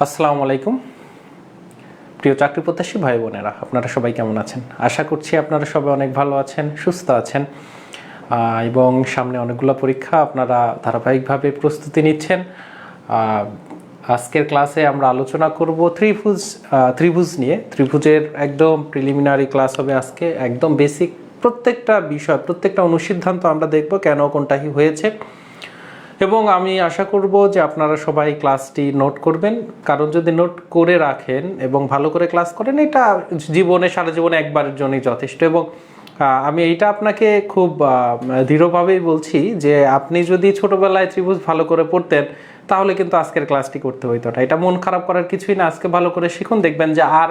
আসসালামু আলাইকুম প্রিয় চাকরি প্রত্যাশী ভাই বোনেরা, আপনারা সবাই কেমন আছেন? আশা করছি আপনারা সবাই অনেক ভালো আছেন, সুস্থ আছেন এবং সামনে অনেকগুলো পরীক্ষা আপনারা ধারাবাহিকভাবে প্রস্তুতি নিচ্ছেন। আজকের ক্লাসে আমরা আলোচনা করব ত্রিভুজ নিয়ে। ত্রিভুজের একদম প্রিলিমিনারি ক্লাস হবে আজকে, একদম বেসিক প্রত্যেকটা বিষয়, প্রত্যেকটা অনুসিদ্ধান্ত আমরা দেখব কেন কোনটা হয়েছে। এবং আমি আশা করব যে আপনারা সবাই ক্লাসটি নোট করবেন, কারণ যদি নোট করে রাখেন এবং ভালো করে ক্লাস করেন, এটা জীবনে সারা জীবনে একবারের জন্যই যথেষ্ট। এবং আমি এইটা আপনাকে খুব দৃঢ়ভাবেই বলছি যে আপনি যদি ছোটবেলায় ত্রিভুজ ভালো করে পড়তেন তাহলে কিন্তু আজকের ক্লাসটি করতে হইতো না। এটা মন খারাপ করার কিছুই না, আজকে ভালো করে শিখুন, দেখবেন যে আর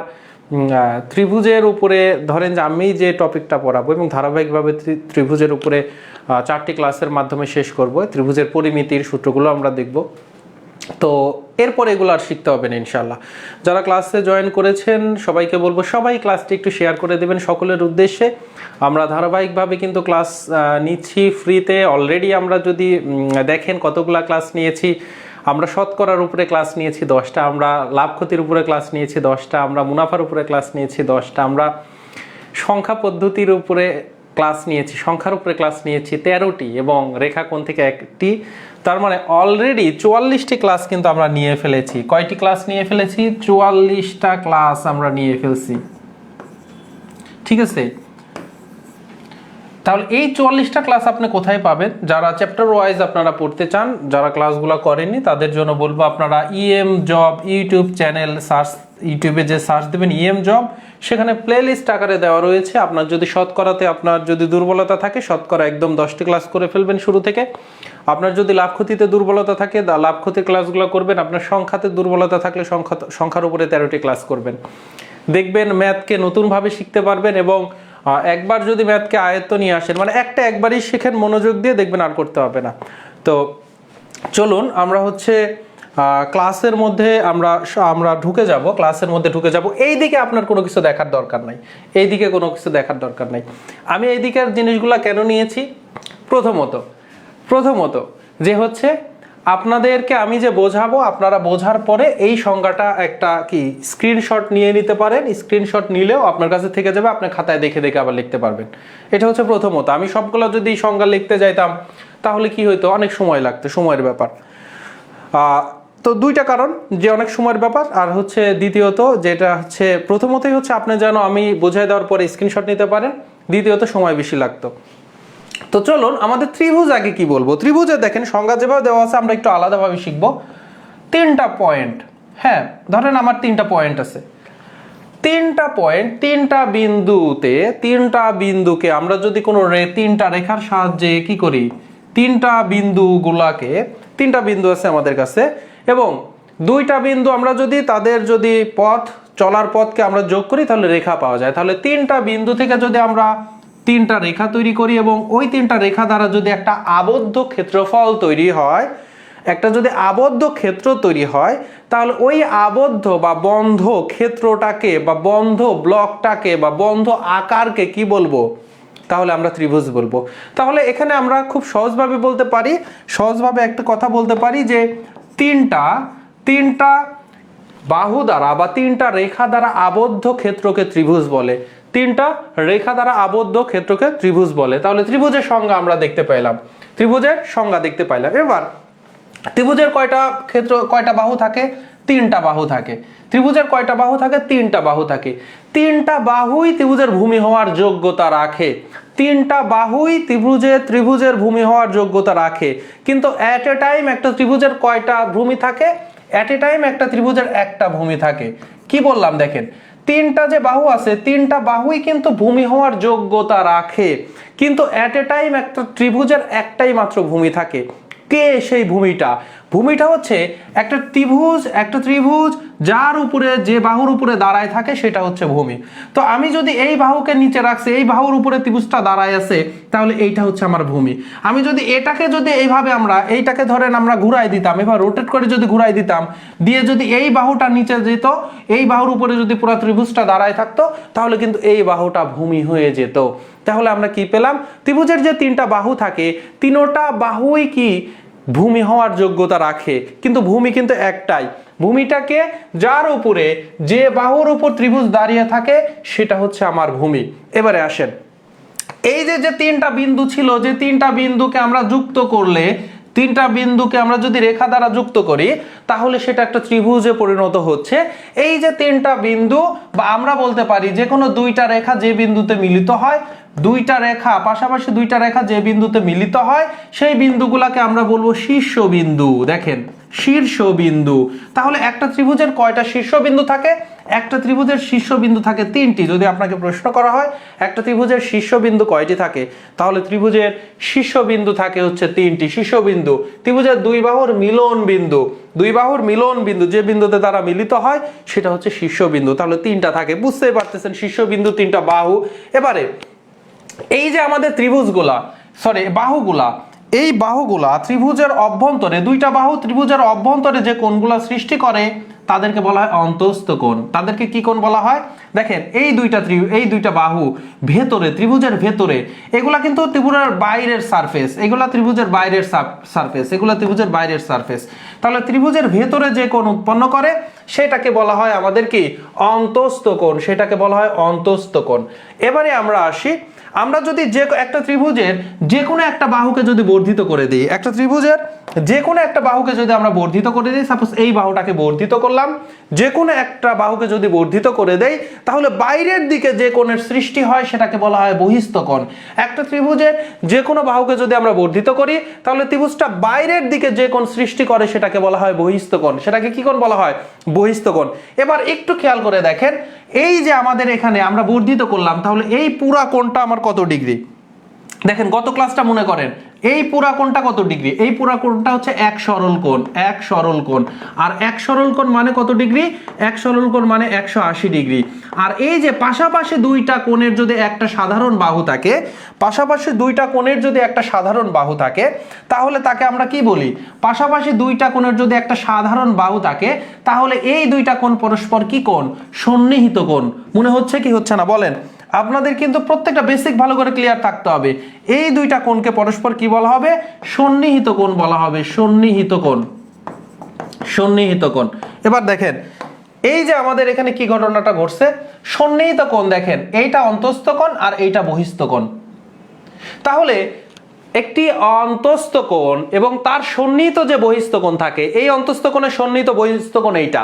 ত্রিভুজের উপরে ধরেন যে আমি যে টপিকটা পড়াবো এবং ধারাবাহিকভাবে ত্রিভুজের উপরে 4টি ক্লাসের মাধ্যমে শেষ করব। ত্রিভুজের পরিমিতির সূত্রগুলো আমরা দেখব, তো এরপর এগুলো আর শিখতে হবে না ইনশাল্লাহ। যারা ক্লাসে জয়েন করেছেন সবাইকে বলবো সবাই ক্লাসটি একটু শেয়ার করে দেবেন সকলের উদ্দেশ্যে। আমরা ধারাবাহিকভাবে কিন্তু ক্লাস নিচ্ছি ফ্রিতে। অলরেডি আমরা যদি দেখেন কতগুলা ক্লাস নিয়েছি, আমরা শতকরার উপরে ক্লাস নিয়েছি 10টা, আমরা লাভ ক্ষতির উপরে ক্লাস নিয়েছি 10টা, আমরা মুনাফার উপরে ক্লাস নিয়েছি 10টা, আমরা সংখ্যা পদ্ধতির উপরে ক্লাস নিয়েছি, সংখ্যার উপরে ক্লাস নিয়েছি 13টি এবং রেখাকোণ থেকে 1টি। তার মানে অলরেডি 44টি ক্লাস কিন্তু আমরা নিয়ে ফেলেছি। কয়টি ক্লাস নিয়ে ফেলেছি? 44টা ক্লাস আমরা নিয়ে ফেলছি, ঠিক আছে? তাহলে এই 44টা ক্লাস আপনি কোথায় পাবেন? যারা চ্যাপ্টার ওয়াইজ আপনারা পড়তে চান, যারা ক্লাসগুলো করেননি তাদের জন্য বলবো আপনারা ইএম জব ইউটিউব চ্যানেল ইউটিউবে যে সার্চ দেবেন ইএম জব, সেখানে প্লেলিস্ট আকারে দেওয়া রয়েছে। আপনার যদি শতকরাতে আপনার যদি দুর্বলতা থাকে, শতকরা একদম 10টি ক্লাস করে ফেলবেন শুরু থেকে। আপনার যদি লাভ ক্ষতিতে দুর্বলতা থাকে, লাভ ক্ষতির ক্লাসগুলো করবেন। আপনার সংখ্যাতে দুর্বলতা থাকলে সংখ্যার উপরে 13টি ক্লাস করবেন। দেখবেন ম্যাথকে নতুনভাবে শিখতে পারবেন এবং একবার যদি ম্যাথকে আয়ত্ত নিয়ে আসেন, মানে একবারই শেখেন মনোযোগ দিয়ে, দেখবেন আর করতে হবে না। তো চলুন আমরা ক্লাসের মধ্যে আমরা ঢুকে যাব, ক্লাসের মধ্যে ঢুকে যাব। এই দিকে আপনার কোনো কিছু দেখার দরকার নাই, এই দিকে কোনো কিছু দেখার দরকার নাই। আমি এই দিকের জিনিসগুলো কেন নিয়েছি? প্রথমত যে আপনাদেরকে আমি যে বোঝাবো, আপনারা বোঝার পরে এই সংজ্ঞাটা একটা স্ক্রিনশট নিয়ে নিতে পারেন। স্ক্রিনশট নিলেও আপনার কাছে থেকে যাবে, আপনি খাতায় দেখে দেখে আবার লিখতে পারবেন। এটা প্রথমত। আমি সবগুলো যদি সংজ্ঞা লিখতে যাইতাম তাহলে কি হইতো, অনেক সময় লাগতো, সময়ের ব্যাপার। তো দুইটা কারণ, যে অনেক সময়ের ব্যাপার, আর দ্বিতীয়ত যেটা প্রথমতই আপনি যেন আমি বোঝাই দেওয়ার পরে স্ক্রিনশট নিতে পারেন, দ্বিতীয়ত সময় বেশি লাগতো। তো চলুন আমাদের ত্রিভুজ আগে কি বলবো। ত্রিভুজে দেখেন সংজ্ঞা যেভাবে দেওয়া আছে আমরা একটু আলাদাভাবে শিখবো। 3টা পয়েন্ট, হ্যাঁ ধরেন আমার 3টা পয়েন্ট আছে, 3টা পয়েন্ট, 3টা বিন্দুকে আমরা যদি কোনো 3টা রেখার সাহায্যে কি করি, 3টা বিন্দু আছে আমাদের কাছে এবং 2টা বিন্দু আমরা যদি তাদের চলার পথকে আমরা যোগ করি তাহলে রেখা পাওয়া যায়। তাহলে 3টা বিন্দু থেকে যদি আমরা 3টা রেখা তৈরি করি এবং ওই 3টা রেখা দ্বারা যদি একটা আবদ্ধ ক্ষেত্রফল তৈরি হয়, যদি আবদ্ধ ক্ষেত্র তৈরি হয়, তাহলে ওই আবদ্ধ বা বন্ধ ক্ষেত্রটাকে বা বন্ধ ব্লকটাকে বা বন্ধ আকারকে কি বলবো? তাহলে আমরা ত্রিভুজ বলবো। তাহলে এখানে আমরা খুব সহজভাবে বলতে পারি, সহজভাবে একটা কথা বলতে পারি যে 3টা বাহু দ্বারা বা 3টা রেখা দ্বারা আবদ্ধ ক্ষেত্রকে ত্রিভুজ বলে। 3টা রেখা দ্বারা আবদ্ধ ক্ষেত্রকে ত্রিভুজ বলে। তাহলে ত্রিভুজের সংজ্ঞা আমরা দেখতে পাইলাম, এবার ত্রিভুজের কয়টা বাহু থাকে? 3টা বাহু থাকে। ত্রিভুজের কয়টা বাহু থাকে? 3টা বাহু থাকে। 3টা বাহুই ত্রিভুজের ভূমি হওয়ার যোগ্যতা রাখে। 3টা বাহুই ত্রিভুজের ভূমি হওয়ার যোগ্যতা রাখে। কিন্তু এট এ টাইম একটা ত্রিভুজের কয়টা ভূমি থাকে? এট এ টাইম একটা ত্রিভুজের একটা ভূমি থাকে। কি বললাম দেখেন, 3টা যে বাহু আছে, 3টা বাহুই কিন্তু ভূমি হওয়ার যোগ্যতা রাখে, কিন্তু এট এ টাইম একটা ত্রিভুজের একটাই মাত্র ভূমি থাকে। কে সেই ভূমিটা? একটা ত্রিভুজ যার উপরে, যে বাহুর উপরে দাঁড়ায় থাকে সেটা ভূমি। তো আমি যদি এই বাহুকে নিচে রাখছি, এই বাহুর উপরে ত্রিভুজটা দাঁড়ায় আছে, তাহলে এইটা আমার ভূমি। আমি যদি এইভাবে এইটাকে ধরেন আমরা ঘুরাই দিতাম, এবার রোটেট করে যদি ঘুরাই দিতাম, দিয়ে যদি এই বাহুটা নিচে যেত, এই বাহুর উপরে যদি পুরো ত্রিভুজটা দাঁড়ায় থাকতো, তাহলে কিন্তু এই বাহুটা ভূমি হয়ে যেত। তাহলে আমরা কি পেলাম? ত্রিভুজের যে 3টা বাহু থাকে, 3টা বাহুই কি ভূমি হওয়ার যোগ্যতা রাখে, কিন্তু ভূমি কিন্তু একটাই। ভূমিটাকে যার উপরে যে বাহুর উপর ত্রিভুজ দাঁড়িয়ে থাকে সেটা হচ্ছে আমার ভূমি। এবারে আসেন, এই যে তিনটা বিন্দু ছিল, যে তিনটা বিন্দুকে আমরা যুক্ত করলে, তিনটা বিন্দুকে আমরা যদি রেখা দ্বারা যুক্ত করি তাহলে সেটা একটা ত্রিভুজে পরিণত হচ্ছে। এই যে তিনটা বিন্দু, বা আমরা বলতে পারি যে কোনো দুইটা রেখা যে বিন্দুতে মিলিত হয়, দুইটা রেখা পাশাপাশি দুইটা রেখা যে বিন্দুতে মিলিত হয় সেই বিন্দুগুলাকে আমরা বলবো শীর্ষবিন্দু। দেখেন, শীর্ষবিন্দু। তাহলে একটা ত্রিভুজের কয়টা শীর্ষবিন্দু থাকে? একটা ত্রিভুজের শীর্ষবিন্দু থাকে তিনটি। যদি আপনাকে প্রশ্ন করা হয় একটা ত্রিভুজের শীর্ষবিন্দু কয়টি থাকে, তাহলে ত্রিভুজের শীর্ষবিন্দু থাকে হচ্ছে তিনটি শীর্ষবিন্দু। ত্রিভুজের দুই বাহুর মিলন বিন্দু, দুই বাহুর মিলন বিন্দু যে বিন্দুতে তারা মিলিত হয় সেটা হচ্ছে শীর্ষবিন্দু। তাহলে তিনটা থাকে, বুঝতেই পারতেছেন, শীর্ষবিন্দু তিনটা বাহু। এবারে এই যে আমাদের ত্রিভুজগুলা, বাহুগুলা, এই বাহুগুলা ত্রিভুজের অভ্যন্তরে, দুইটা বাহু ত্রিভুজের অভ্যন্তরে যে কোণগুলা সৃষ্টি করে তাদেরকে বলা হয় অন্তস্থ কোণ। তাদেরকে কি কোণ বলা হয়? দেখেন, এই দুইটা বাহু ভেতরে, ত্রিভুজের ভেতরে, এগুলা কিন্তু ত্রিভুজের বাইরের সারফেস, এগুলা ত্রিভুজের বাইরের সারফেস, এগুলা ত্রিভুজের বাইরের সারফেস। তাহলে ত্রিভুজের ভেতরে যে কোণ উৎপন্ন করে সেটাকে বলা হয় আমাদের কি? অন্তস্থ কোণ। সেটাকে বলা হয় অন্তস্থ কোণ। এবারে আমরা আসি, আমরা যদি যে একটা ত্রিভুজের যে কোনো একটা বাহুকে যদি বর্ধিত করে দিই, একটা ত্রিভুজের যে কোনো একটা বাহুকে যদি আমরা বর্ধিত করে দিই, সাপোজ এই বাহুটাকে বর্ধিত করলাম, যে কোনো একটা বাহুকে যদি বর্ধিত করে দেই তাহলে বাইরের দিকে যে কোণের সৃষ্টি হয় সেটাকে বলা হয় বহিস্থ কোণ। একটা ত্রিভুজের যে কোনো বাহুকে যদি আমরা বর্ধিত করি তাহলে ত্রিভুজটা বাইরের দিকে যে কোণ সৃষ্টি করে সেটাকে বলা হয় বহিস্থ কোণ। সেটাকে কি কোণ বলা হয়? বহিস্থ কোণ। এবার একটু খেয়াল করে দেখেন, এই যে আমাদের এখানে আমরা বর্ধিত করলাম, তাহলে এই পুরা কোণটা আমার কত ডিগ্রি? দেখেন, গত ক্লাসটা মনে করেন, এই পুরা কোণটা কত ডিগ্রি? এই পুরা কোণটা হচ্ছে এক সরল কোণ, এক সরল কোণ। আর এক সরল কোণ মানে কত ডিগ্রি? এক সরল কোণ মানে 180 ডিগ্রি। আর এই যে পাশাপাশি দুইটা কোণের যদি একটা সাধারণ বাহু থাকে, পাশাপাশি দুইটা কোণের যদি একটা সাধারণ বাহু থাকে তাহলে তাকে আমরা কি বলি? পাশাপাশি দুইটা কোণের যদি একটা সাধারণ বাহু থাকে তাহলে এই দুইটা কোণ পরস্পর কি কোণ? সন্নিহিত কোণ। মনে হচ্ছে কি হচ্ছে না বলেন? আপনাদের কিন্তু প্রত্যেকটা বেসিক ভালো করে ক্লিয়ার থাকতে হবে। এই দুইটা কোণকে পরস্পর কি বলা হবে? সন্নিহিত কোণ বলা হবে, সন্নিহিত কোণ, সন্নিহিত কোণ। এবার দেখেন, এই যে আমাদের এখানে কি ঘটনাটা ঘটছে, সন্নিহিত কোণ, দেখেন এইটা অন্তস্থ কোণ আর এইটা বহিস্থ কোণ। তাহলে একটি অন্তস্থ কোণ এবং তার সন্নিহিত যে বহিস্থ কোণ থাকে, এই অন্তস্থ কোণের সন্নিহিত বহিস্থ কোণ এইটা।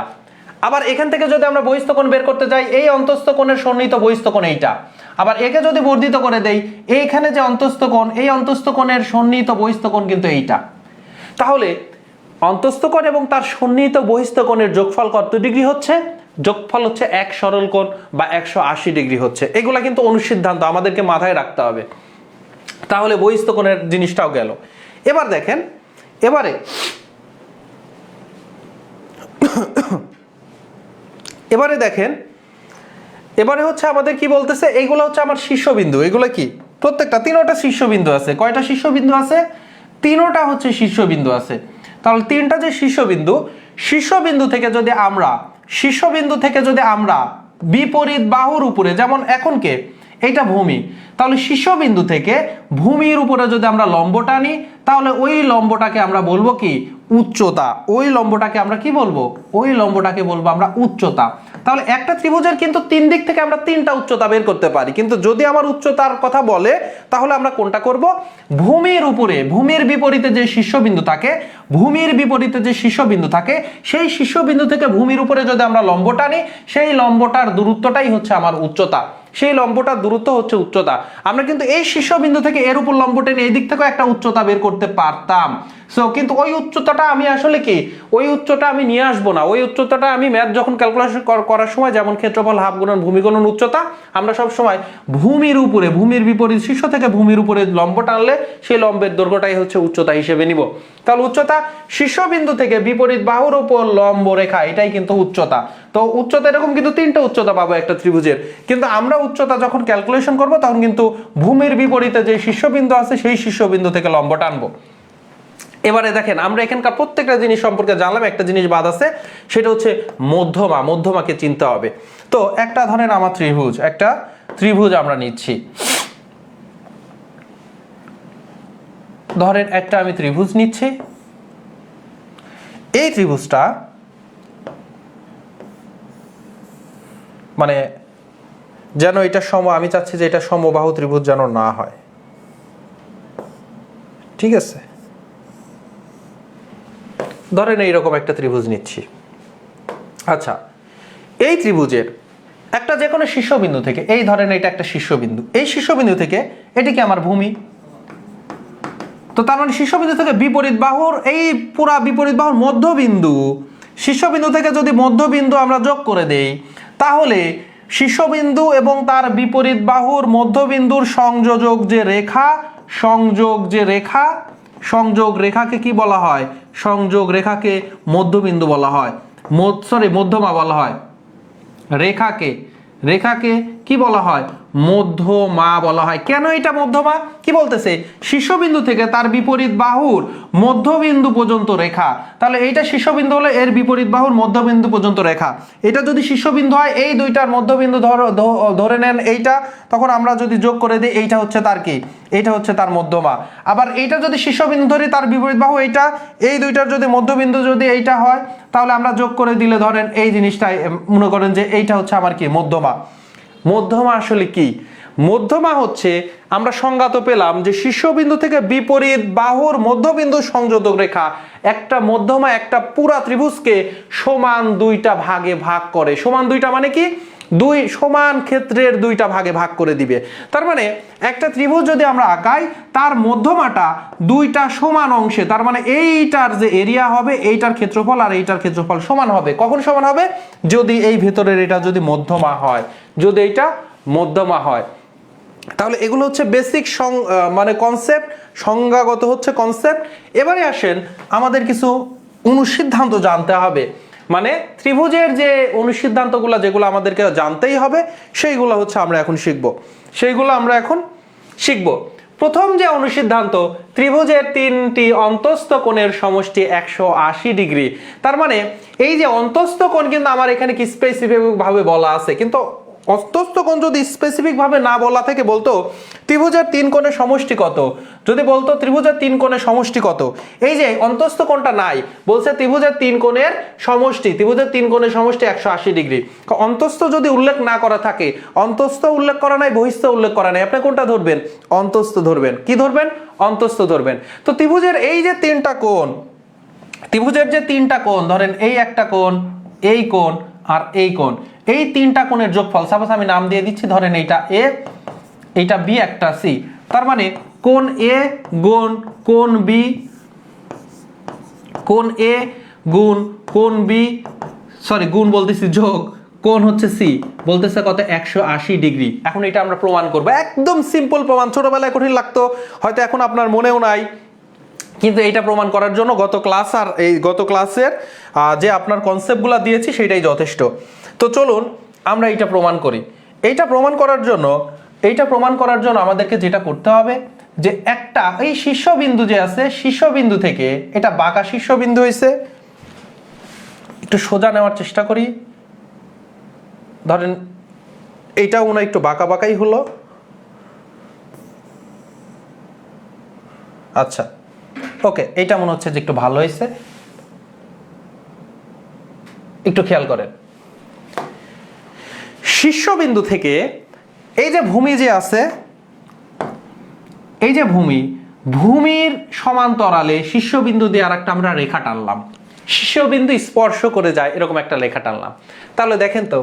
আবার এখান থেকে যদি আমরা বহিস্থ কোণ বের করতে যাই, এই অন্তস্থ কোণের সন্নিহিত বহিস্থ কোণ এইটা। আবার একে যদি বর্ধিত করে দেই, এইখানে যে অন্তস্থ কোণ, এই অন্তস্থ কোণের সন্নিহিত বহিস্থ কোণ কিন্তু এইটা। তাহলে অন্তস্থ কোণ এবং তার সন্নিহিত বহিস্থ কোণের যোগফল কত ডিগ্রি হচ্ছে? যোগফল হচ্ছে এক সরল কোণ বা 180 ডিগ্রি হচ্ছে। এগুলা কিন্তু অনুসিদ্ধান্ত, আমাদেরকে মাথায় রাখতে হবে। তাহলে বহিস্থ কোণের জিনিসটাও গেল। এবার দেখেন, এবারে হচ্ছে আমাদের কি বলতেছে, এইগুলো হচ্ছে আমার শীর্ষবিন্দু। এগুলো কি? প্রত্যেকটা তিনোটা শীর্ষবিন্দু আছে। কয়টা শীর্ষবিন্দু আছে? তিনোটা হচ্ছে শীর্ষবিন্দু আছে। তাহলে তিনটা যে শীর্ষবিন্দু, শীর্ষবিন্দু থেকে যদি আমরা বিপরীত বাহুর উপরে, যেমন এখন কে এইটা ভূমি, তাহলে শীর্ষবিন্দু থেকে ভূমির উপরে যদি আমরা লম্ব টানি তাহলে ওই লম্বটাকে আমরা বলবো কি? উচ্চতা। ওই লম্বটাকে আমরা কি বলবো? ওই লম্বটাকে বলবো আমরা উচ্চতা। তাহলে একটা ত্রিভুজের কিন্তু তিন দিক থেকে আমরা তিনটা উচ্চতা বের করতে পারি, কিন্তু যদি আমার উচ্চতার কথা বলে তাহলে আমরা কোনটা করব? ভূমির উপরে, ভূমির বিপরীতে যে শীর্ষবিন্দু থাকে, ভূমির বিপরীতে যে শীর্ষবিন্দু থাকে, সেই শীর্ষবিন্দু থেকে ভূমির উপরে যদি আমরা লম্ব টানি, সেই লম্বটার দূরত্বটাই হচ্ছে আমার উচ্চতা। সেই লম্বটার দূরত্ব হচ্ছে উচ্চতা। আমরা কিন্তু এই শীর্ষবিন্দু থেকে এর উপর লম্ব টেনে এই দিক থেকেও একটা উচ্চতা বের করতে পারতাম। সো কিন্তু ওই উচ্চতাটা আমি আসলে কি, ওই উচ্চতা আমি নিয়ে আসবো না। ওই উচ্চতাটা আমি ম্যাথ যখন ক্যালকুলেশন করার সময়, যেমন ক্ষেত্রফল হাফ গুণন ভূমি গুণন উচ্চতা, আমরা সব সময় ভূমির উপরে, ভূমির বিপরীত শীর্ষ থেকে ভূমির উপরে লম্ব টানলে সেই লম্বের দৈর্ঘ্যটাই হচ্ছে উচ্চতা হিসেবে নিব। তাহলে উচ্চতা শীর্ষবিন্দু থেকে বিপরীত বাহুর উপর লম্ব রেখা, এটাই কিন্তু উচ্চতা। তো উচ্চতা এরকম কিন্তু তিনটা উচ্চতা পাবো একটা ত্রিভুজের, কিন্তু আমরা উচ্চতা যখন ক্যালকুলেশন করব তখন কিন্তু ভূমির বিপরীতে যে শীর্ষবিন্দু আছে সেই শীর্ষবিন্দু থেকে লম্ব টানবো। এবারে দেখেন, আমরা এখানকার প্রত্যেকটা জিনিস সম্পর্কে জানলাম, একটা জিনিস বাদ আছে, সেটা হচ্ছে মধ্যমা। মধ্যমাকে চিনতে হবে। তো একটা ধরেন আমার ত্রিভুজ, একটা ত্রিভুজ আমরা নিচ্ছি, ধরেন একটা আমি ত্রিভুজ নিচ্ছি, এই ত্রিভুজটা মানে যেন এটা আমি চাচ্ছি যে এটা সমবাহু ত্রিভুজ যেন না হয়, ঠিক আছে? ধরেন এইরকম একটা ত্রিভুজ নিচ্ছি। আচ্ছা, এই ত্রিভুজের একটা যে কোনো শীর্ষবিন্দু থেকে, এই ধরেন এটা একটা শীর্ষবিন্দু, এই শীর্ষবিন্দু থেকে এটি কি আমার ভূমি। তো তার মানে শীর্ষবিন্দু থেকে বিপরীত বাহুর এই পুরা বিপরীত বাহুর মধ্যবিন্দু, শীর্ষবিন্দু থেকে যদি মধ্যবিন্দু আমরা যোগ করে দেই, তাহলে শীর্ষবিন্দু এবং তার বিপরীত বাহুর মধ্যবিন্দুর সংযোজক যে রেখা, সংযোগ রেখাকে কি বলা হয়? সংযোগ রেখাকে মধ্যবিন্দু বলা হয়, মধ্যমা বলা হয়। রেখাকে কি বলা হয়? মধ্যমা বলা হয়। কেন এটা মধ্যমা? কি বলতেছে? শীর্ষবিন্দু থেকে তার বিপরীত বাহুর মধ্যবিন্দু পর্যন্ত রেখা, তাহলে এইটা শীর্ষবিন্দু হলে এর বিপরীত বাহুর মধ্যবিন্দু পর্যন্ত রেখা। এটা যদি শীর্ষবিন্দু হয়, এই দুইটার মধ্যবিন্দু ধরে নেন এইটা, তখন আমরা যদি যোগ করে দিই, এইটা হচ্ছে তার কি? এইটা হচ্ছে তার মধ্যমা। আবার এইটা যদি শীর্ষবিন্দু ধরি, তার বিপরীত বাহু এইটা, এই দুইটার যদি মধ্যবিন্দু যদি এইটা হয়, তাহলে আমরা যোগ করে দিলে ধরেন এই জিনিসটা মনে করেন যে এইটা হচ্ছে আমার কি? মধ্যমা। মধ্যমা আসলে কি? মধ্যমা হচ্ছে, আমরা সংজ্ঞা তো পেলাম যে শীর্ষবিন্দু থেকে বিপরীত বাহুর মধ্যবিন্দু সংযোজক রেখা একটা মধ্যমা একটা পুরা ত্রিভুজকে সমান দুইটা ভাগে ভাগ করে। সমান দুইটা মানে কি? দুই সমান ক্ষেত্রের দুইটা ভাগে ভাগ করে দিবে। তার মানে একটা ত্রিভুজ যদি আমরা আঁকাই, তার মধ্যমাটা দুইটা সমান অংশে, তার মানে এইটার যে এরিয়া হবে, এইটার ক্ষেত্রফল আর এইটার ক্ষেত্রফল সমান হবে। কখন সমান হবে? যদি এই ভেতরের এটা যদি মধ্যমা হয়, যদি এইটা মধ্যমা হয়। তাহলে এগুলো হচ্ছে বেসিক মানে কনসেপ্ট, সংজ্ঞাগত হচ্ছে কনসেপ্ট। এবারে আসেন আমাদের কিছু অনুসিদ্ধান্ত জানতে হবে। মানে ত্রিভুজের যে অনুসিদ্ধান্তগুলো, যেগুলো আমাদেরকে জানতেই হবে, সেইগুলো হচ্ছে আমরা এখন শিখব। প্রথম যে অনুসিদ্ধান্ত, ত্রিভুজের তিনটি অন্তস্থ কোণের সমষ্টি 180 ডিগ্রি। তার মানে এই যে অন্তস্থ কোণ কিন্তু আমার এখানে কি স্পেসিফিক ভাবে বলা আছে, কিন্তু অন্তস্থ কোণ যদি স্পেসিফিক ভাবে না বলা থেকে বলতো ত্রিভুজের তিন কোণের সমষ্টি কত, যদি বলতো ত্রিভুজের তিন কোণের সমষ্টি কত, এই যে অন্তস্থ কোণটা নাই, বলছে ত্রিভুজের তিন কোণের সমষ্টি, ত্রিভুজের তিন কোণের সমষ্টি 180 ডিগ্রি। অন্তস্থ যদি উল্লেখ না করা থাকে, অন্তস্থ উল্লেখ করা নাই, বহিস্থ উল্লেখ করা নাই, আপনি কোনটা ধরবেন? অন্তস্থ ধরবেন। কি ধরবেন? অন্তস্থ ধরবেন। তো ত্রিভুজের এই যে তিনটা কোণ, ত্রিভুজের যে তিনটা কোণ, ধরেন এই একটা কোণ, এই কোণ আর এই কোণ, এই তিনটা কোণের যোগফল, সাপোজ আমি নাম দিয়ে দিচ্ছি, ধরেন এইটা এ, এইটা বি, একটা সি। তার মানে কোণ এ গুণ কোণ বি, কোণ এ গুণ কোণ বি, গুণ বলতেছি যোগ কোণ হচ্ছে সি, বলতেছে কত? 180 ডিগ্রি। এখন এটা আমরা প্রমাণ করব, একদম সিম্পল প্রমাণ। ছোটবেলায় কঠিন লাগতো, হয়তো এখন আপনার মনেও নাই, কিন্তু এইটা প্রমাণ করার জন্য গত ক্লাসের যে আপনার কনসেপ্টগুলো দিয়েছি সেটাই যথেষ্ট। তো চলুন আমরা এইটা প্রমাণ করি। এইটা প্রমাণ করার জন্য আমাদেরকে যেটা করতে হবে, যে একটা এই শীর্ষবিন্দু যে আছে, শীর্ষবিন্দু থেকে এটা বাঁকা শীর্ষবিন্দু হয়েছে, একটু সোজা নেওয়ার চেষ্টা করি। ধরেন এইটাও মনে হয় একটু বাঁকা বাঁকাই হলো। আচ্ছা, ওকে, এইটা মনে হচ্ছে যে একটু ভালো হয়েছে। একটু খেয়াল করেন, শীর্ষবিন্দু থেকে এই যে ভূমি যে আছে, এই যে ভূমির সমান্তরালে শীর্ষবিন্দু দিয়ে আর একটা আমরা রেখা টানলাম, শীর্ষবিন্দু স্পর্শ করে যায় এরকম একটা রেখা টানলাম। তাহলে দেখেন তো,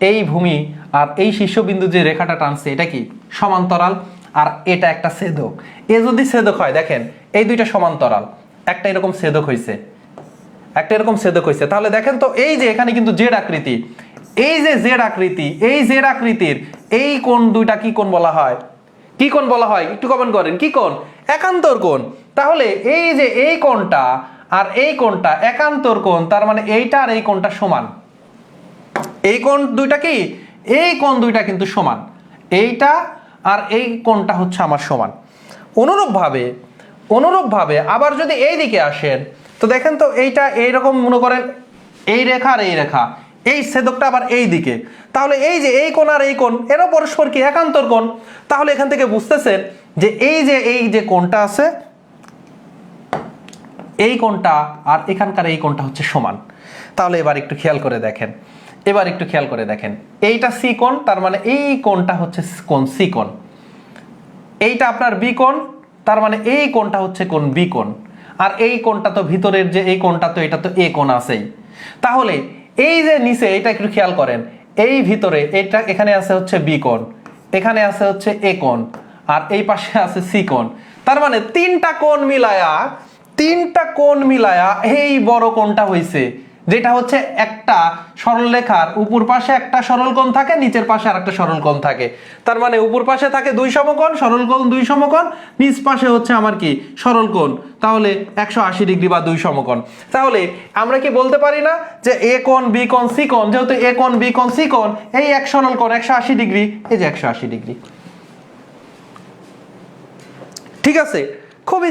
এই ভূমি আর এই শীর্ষবিন্দু যে রেখাটা টানছে, এটা কি সমান্তরাল? আর এটা একটা ছেদক। এ যদি ছেদক হয়, দেখেন এই দুইটা সমান্তরাল, একটা এরকম ছেদক হয়েছে, তাহলে দেখেন তো, এই যে এখানে কিন্তু জেড আকৃতি, এই যে জেড আকৃতি, এই জেড আকৃতির এই কোণ দুইটা কি কোণ বলা হয়? কি কোণ বলা হয়? একটু কমেন্ট করেন, কি কোণ? একান্তর কোণ। তাহলে এই যে এই কোণটা আর এই কোণটা একান্তর কোণ, তার মানে এইটা আর এই কোণটা সমান। এই কোণ দুইটা কি? এই কোণ দুইটা কিন্তু সমান, এইটা আর এই কোণটা হচ্ছে আমার সমান। অনুরূপভাবে আবার যদি এই দিকে আসেন, তো দেখেন তো, এইটা এইরকম মনে করেন, এই রেখা আর এই রেখা, এই ছেদকটা আবার এই দিকে, তাহলে এই যে এই কোণ আর এই কোণ এরা পরস্পর কি? একান্তর কোণ। তাহলে এখান থেকে বুঝতেছেন যে এই যে কোণটা আছে, এই কোণটা আর এখানকার এই কোণটা হচ্ছে সমান। তাহলে এবার একটু খেয়াল করে দেখেন, এইটা সি কোণ, তার মানে এই কোণটা হচ্ছে কোণ সি কোণ। এইটা আপনার বি কোণ, তার মানে এই কোণটা হচ্ছে কোণ বি কোণ। আর এই কোণটা তো ভিতরের যে এই কোণটা, তো এটা তো এ কোণ আছেই। তাহলে এই যে নিচে এটা একটু খেয়াল করেন, এই ভিতরে এটা এখানে আছে হচ্ছে বি কোণ, এখানে আছে হচ্ছে এ কোণ, আর এই পাশে আছে সি কোণ। তার মানে তিনটা কোণ মিলায়া এই বড় কোণটা হইছে, যেটা হচ্ছে একটা সরলরেখার উপর পাশে একটা সরল কোণ থাকে, নিচের পাশে আরেকটা সরল কোণ থাকে। তার মানে উপর পাশে থাকে দুই সমকোণ, সরল কোণ দুই সমকোণ, নিচ পাশে হচ্ছে আমার কি সরল কোণ, তাহলে 180 ডিগ্রি বা দুই সমকোণ। তাহলে আমরা কি বলতে পারি না যে এ কোণ বি কোণ সি কোণ, যেহেতু এ কোণ বি কোণ সি কোণ, এই এক সরল কোণ 180 ডিগ্রি, এই যে 180 ডিগ্রি। ঠিক আছে, খুবই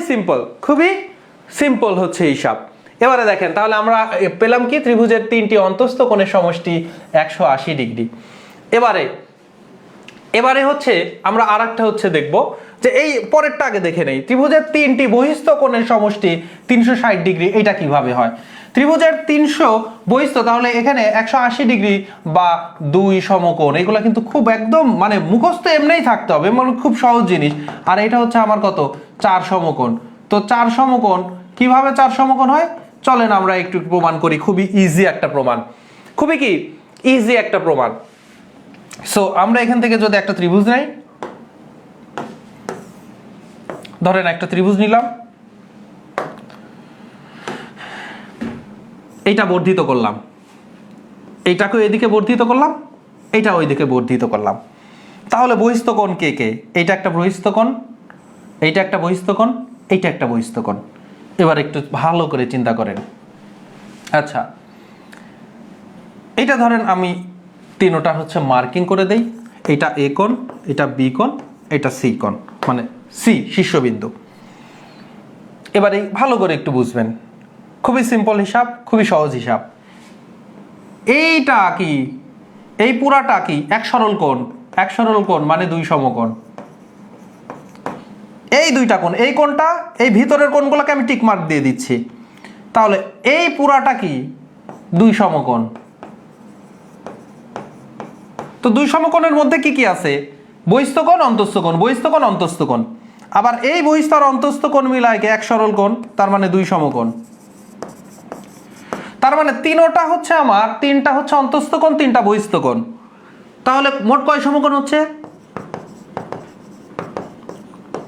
সিম্পল হচ্ছে হিসাব। এবারে দেখেন, তাহলে আমরা পেলাম কি ত্রিভুজের তিনটি অন্তস্থ কোণের সমষ্টি 180 ডিগ্রি। এবারে হচ্ছে আমরা আরেকটা হচ্ছে দেখব, যে এই পরেরটা আগে দেখে নেই, ত্রিভুজের তিনটি বহিস্থ কোণের সমষ্টি 360 ডিগ্রি, এটা কিভাবে হয়? ত্রিভুজের 300 বহিস্থ, তাহলে এখানে 180 ডিগ্রি বা দুই সমকোণ, এগুলো কিন্তু খুব একদম মানে মুখস্থ এমনিই থাকতে হবে, মানে খুব সহজ জিনিস। আর এটা হচ্ছে আমার কত, 4 সমকোণ। তো 4 সমকোণ কিভাবে 4 সমকোণ হয় চলেন আমরা একটু প্রমাণ করি। খুবই ইজি একটা প্রমাণ। সো আমরা এখান থেকে যদি একটা ত্রিভুজ নেই, ধরেন একটা ত্রিভুজ নিলাম, এইটা বর্ধিত করলাম, এইটাকে এদিকে বর্ধিত করলাম, এইটা ওইদিকে বর্ধিত করলাম। তাহলে বহিস্থ কোণ কে কে? এইটা একটা বহিস্থ কোণ, এইটা একটা বহিস্থ কোণ, এইটা একটা বহিস্থ কোণ। এবার একটু ভালো করে চিন্তা করেন। আচ্ছা, এইটা ধরেন আমি তিনটা হচ্ছে মার্কিং করে দেই, এটা এ কোণ, এটা বি কোণ, এটা সি কোণ, মানে সি শীর্ষবিন্দু। এবারে ভালো করে একটু বুঝবেন, খুবই সিম্পল হিসাব, খুবই সহজ হিসাব। এইটা কি, এই পুরাটা কি এক সরল কোণ মানে দুই সমকোণ। এই দুইটা কোণ, এই কোণটা, এই ভিতরের কোণগুলোকে আমি টিক মার্ক দিয়ে দিচ্ছি। তাহলে এই পুরাটা কি দুই সমকোণ। তো দুই সমকোণের মধ্যে কি কি আছে? বহিস্থ কোণ, অন্তস্থ কোণ, বহিস্থ কোণ, অন্তস্থ কোণ। আবার এই বহিস্থ আর অন্তস্থ কোণ মিলায় এক সরল কোণ, তার মানে দুই সমকোণ। তার মানে তিনটা হচ্ছে আমার, তিনটা হচ্ছে অন্তস্থ কোণ, তিনটা বহিস্থ কোণ। তাহলে মোট কয় সমকোণ হচ্ছে?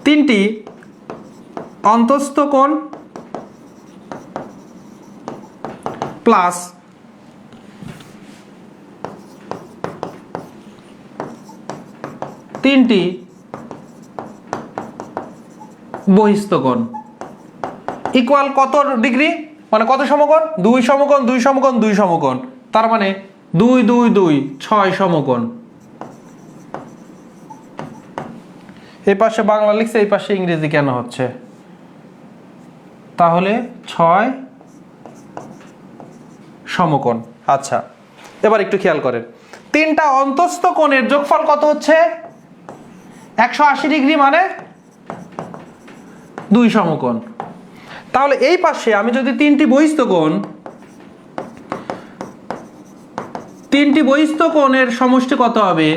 তিনটি অন্তস্থ কোণ প্লাস তিনটি বহিস্থ কোণ ইকুয়াল কত ডিগ্রি, মানে কত সমকোণ? দুই সমকোণ, দুই সমকোণ, দুই সমকোণ। তার মানে 2 2 2 6 সমকোণ। এই পাশে বাংলা লিখছে, এই পাশে ইংরেজি কেন হচ্ছে? তাহলে 6 সমকোণ। আচ্ছা, এবার একটু খেয়াল করেন, তিনটা অন্তস্থ কোণের যোগফল কত হচ্ছে? 180 ডিগ্রি, মানে দুই সমকোণ। তাহলে এই পাশে আমি যদি তিনটি বহিস্থ কোণের সমষ্টি কত হবে?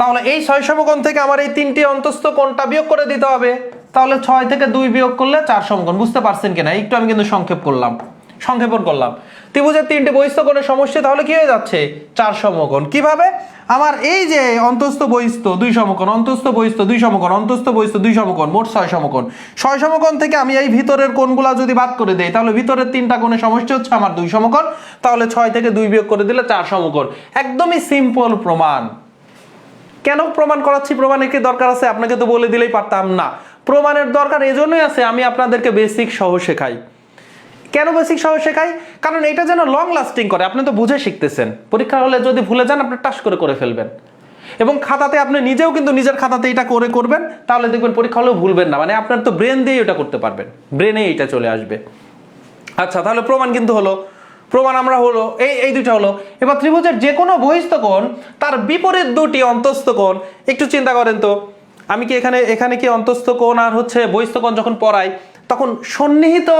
তাহলে এই 6 সমকোণ থেকে আমার এই তিনটি অন্তস্থ কোণটা বিয়োগ করে দিতে হবে। তাহলে 6 থেকে 2 বিয়োগ করলে 4 সমকোণ। বুঝতে পারছেন কিনা? একটু আমি কিন্তু সংক্ষেপণ করলাম। ত্রিভুজের তিনটি বহিস্থ কোণের সমষ্টি তাহলে কি হয়ে যাচ্ছে? 4 সমকোণ। কিভাবে? আমার এই যে অন্তস্থ বহিস্থ 2 সমকোণ, অন্তস্থ বহিস্থ 2 সমকোণ, অন্তস্থ বহিস্থ 2 সমকোণ, মোট 6 সমকোণ। 6 সমকোণ থেকে আমি এই ভিতরের কোণগুলা যদি বাদ করে দেই, তাহলে ভিতরের তিনটা কোণের সমষ্টি হচ্ছে আমার 2 সমকোণ। তাহলে 6 থেকে 2 বিয়োগ করে দিলে 4 সমকোণ। একদমই সিম্পল প্রমাণ। কেন প্রমাণ করাচ্ছি? প্রমাণের কি দরকার আছে? আপনাকে তো বলে দিলেই পারতাম না। প্রমাণের দরকার এজন্যই আছে, আমি আপনাদেরকে বেসিক সহ শেখাই। কেন বেসিক সহ শেখাই? কারণ এটা যেন লং লাস্টিং করে। আপনি তো বুঝে শিখতেছেন, পরীক্ষা হলে যদি ভুলে যান আপনি টাস করে ফেলবেন। এবং খাতাতে আপনি নিজেও কিন্তু নিজের খাতাতে এটা করবেন, তাহলে দেখবেন পরীক্ষা হলেও ভুলবেন না। মানে আপনার তো ব্রেন দিয়ে এটা করতে পারবেন, ব্রেনে এটা চলে আসবে। আচ্ছা, তাহলে প্রমাণ কিন্তু হলো, প্রমাণ আমরা হলো এই দুইটা হলো। এবার ত্রিভুজের যে কোনো বহিস্থ কোণ তার বিপরীত দুটি অন্তস্থ কোণ, একটু চিন্তা করেন তো, আমি কি এখানে কি অন্তস্থ কোণ আর হচ্ছে বহিস্থ কোণ যখন পড়াই, তখন সন্নিহিত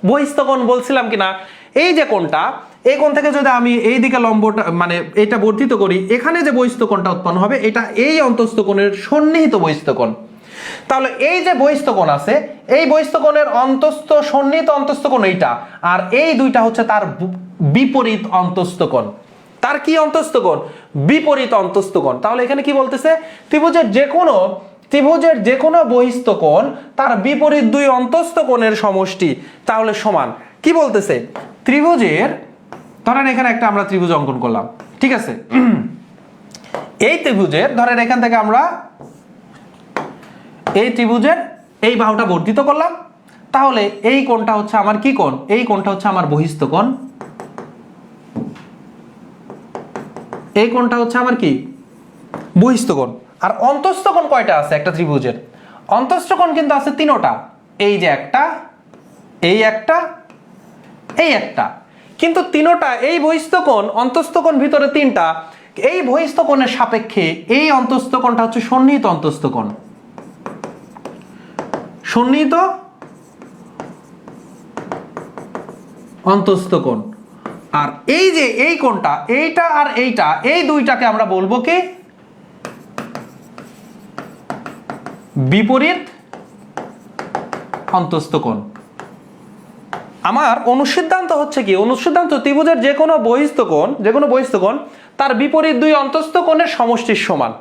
বহিস্থ কোণ বলছিলাম কিনা, এই যে কোণটা, এই কোণ থেকে যদি আমি এই দিকে লম্বটা মানে এটা বর্ধিত করি, এখানে যে বহিস্থ কোণটা উৎপন্ন হবে এটা এই অন্তস্থ কোণের সন্নিহিত বহিস্থ কোণ। তাহলে এই যে বহিস্থ কোণ আছে, এই বহিস্থ কোণের অন্তস্থ সন্নিহিত অন্তস্থ কোণ এইটা, আর এই দুইটা হচ্ছে তার বিপরীত অন্তস্থ কোণ। তার কি অন্তস্থ কোণ? বিপরীত অন্তস্থ কোণ। তাহলে এখানে কি বলতেছে, ত্রিভুজের যে কোনো বহিস্থ কোণ তার বিপরীত দুই অন্তস্থ কোণের সমষ্টি তাহলে সমান। কি বলতেছে, ত্রিভুজের, ধরেন এখানে একটা আমরা ত্রিভুজ অঙ্কন করলাম, ঠিক আছে, এই ত্রিভুজের ধরেন এখান থেকে আমরা এই ত্রিভুজের এই বাহুটা বর্ধিত করলাম, তাহলে এই কোণটা হচ্ছে আমার কি কোণ? এই কোণটা হচ্ছে আমার বহিস্থ কোণ, এই কোণটা হচ্ছে আমার কি? বহিস্থ কোণ। আর অন্তস্থ কোণ কয়টা আছে একটা ত্রিভুজের? অন্তস্থ কোণ কিন্তু আছে তিনটা, এই যে একটা, এই একটা, এই একটা, কিন্তু তিনটা এই বহিস্থ কোণ অন্তস্থ কোণ ভিতরে তিনটা, এই বহিস্থ কোণের সাপেক্ষে এই অন্তস্থ কোণটা হচ্ছে সন্নিহিত অন্তস্থ কোণ, সন্নিহিত অন্তস্থ কোণ। আর এই যে এই কোণটা, এইটা আর এইটা, এই দুইটাকে আমরা বলবো কি? বিপরীত অন্তস্থ কোণ। আমার অনুসিদ্ধান্ত হচ্ছে কি? অনুসিদ্ধান্ত ত্রিভুজের যে কোনো বহিস্থ কোণ তার বিপরীত দুই অন্তস্থ কোণের সমষ্টির সমান।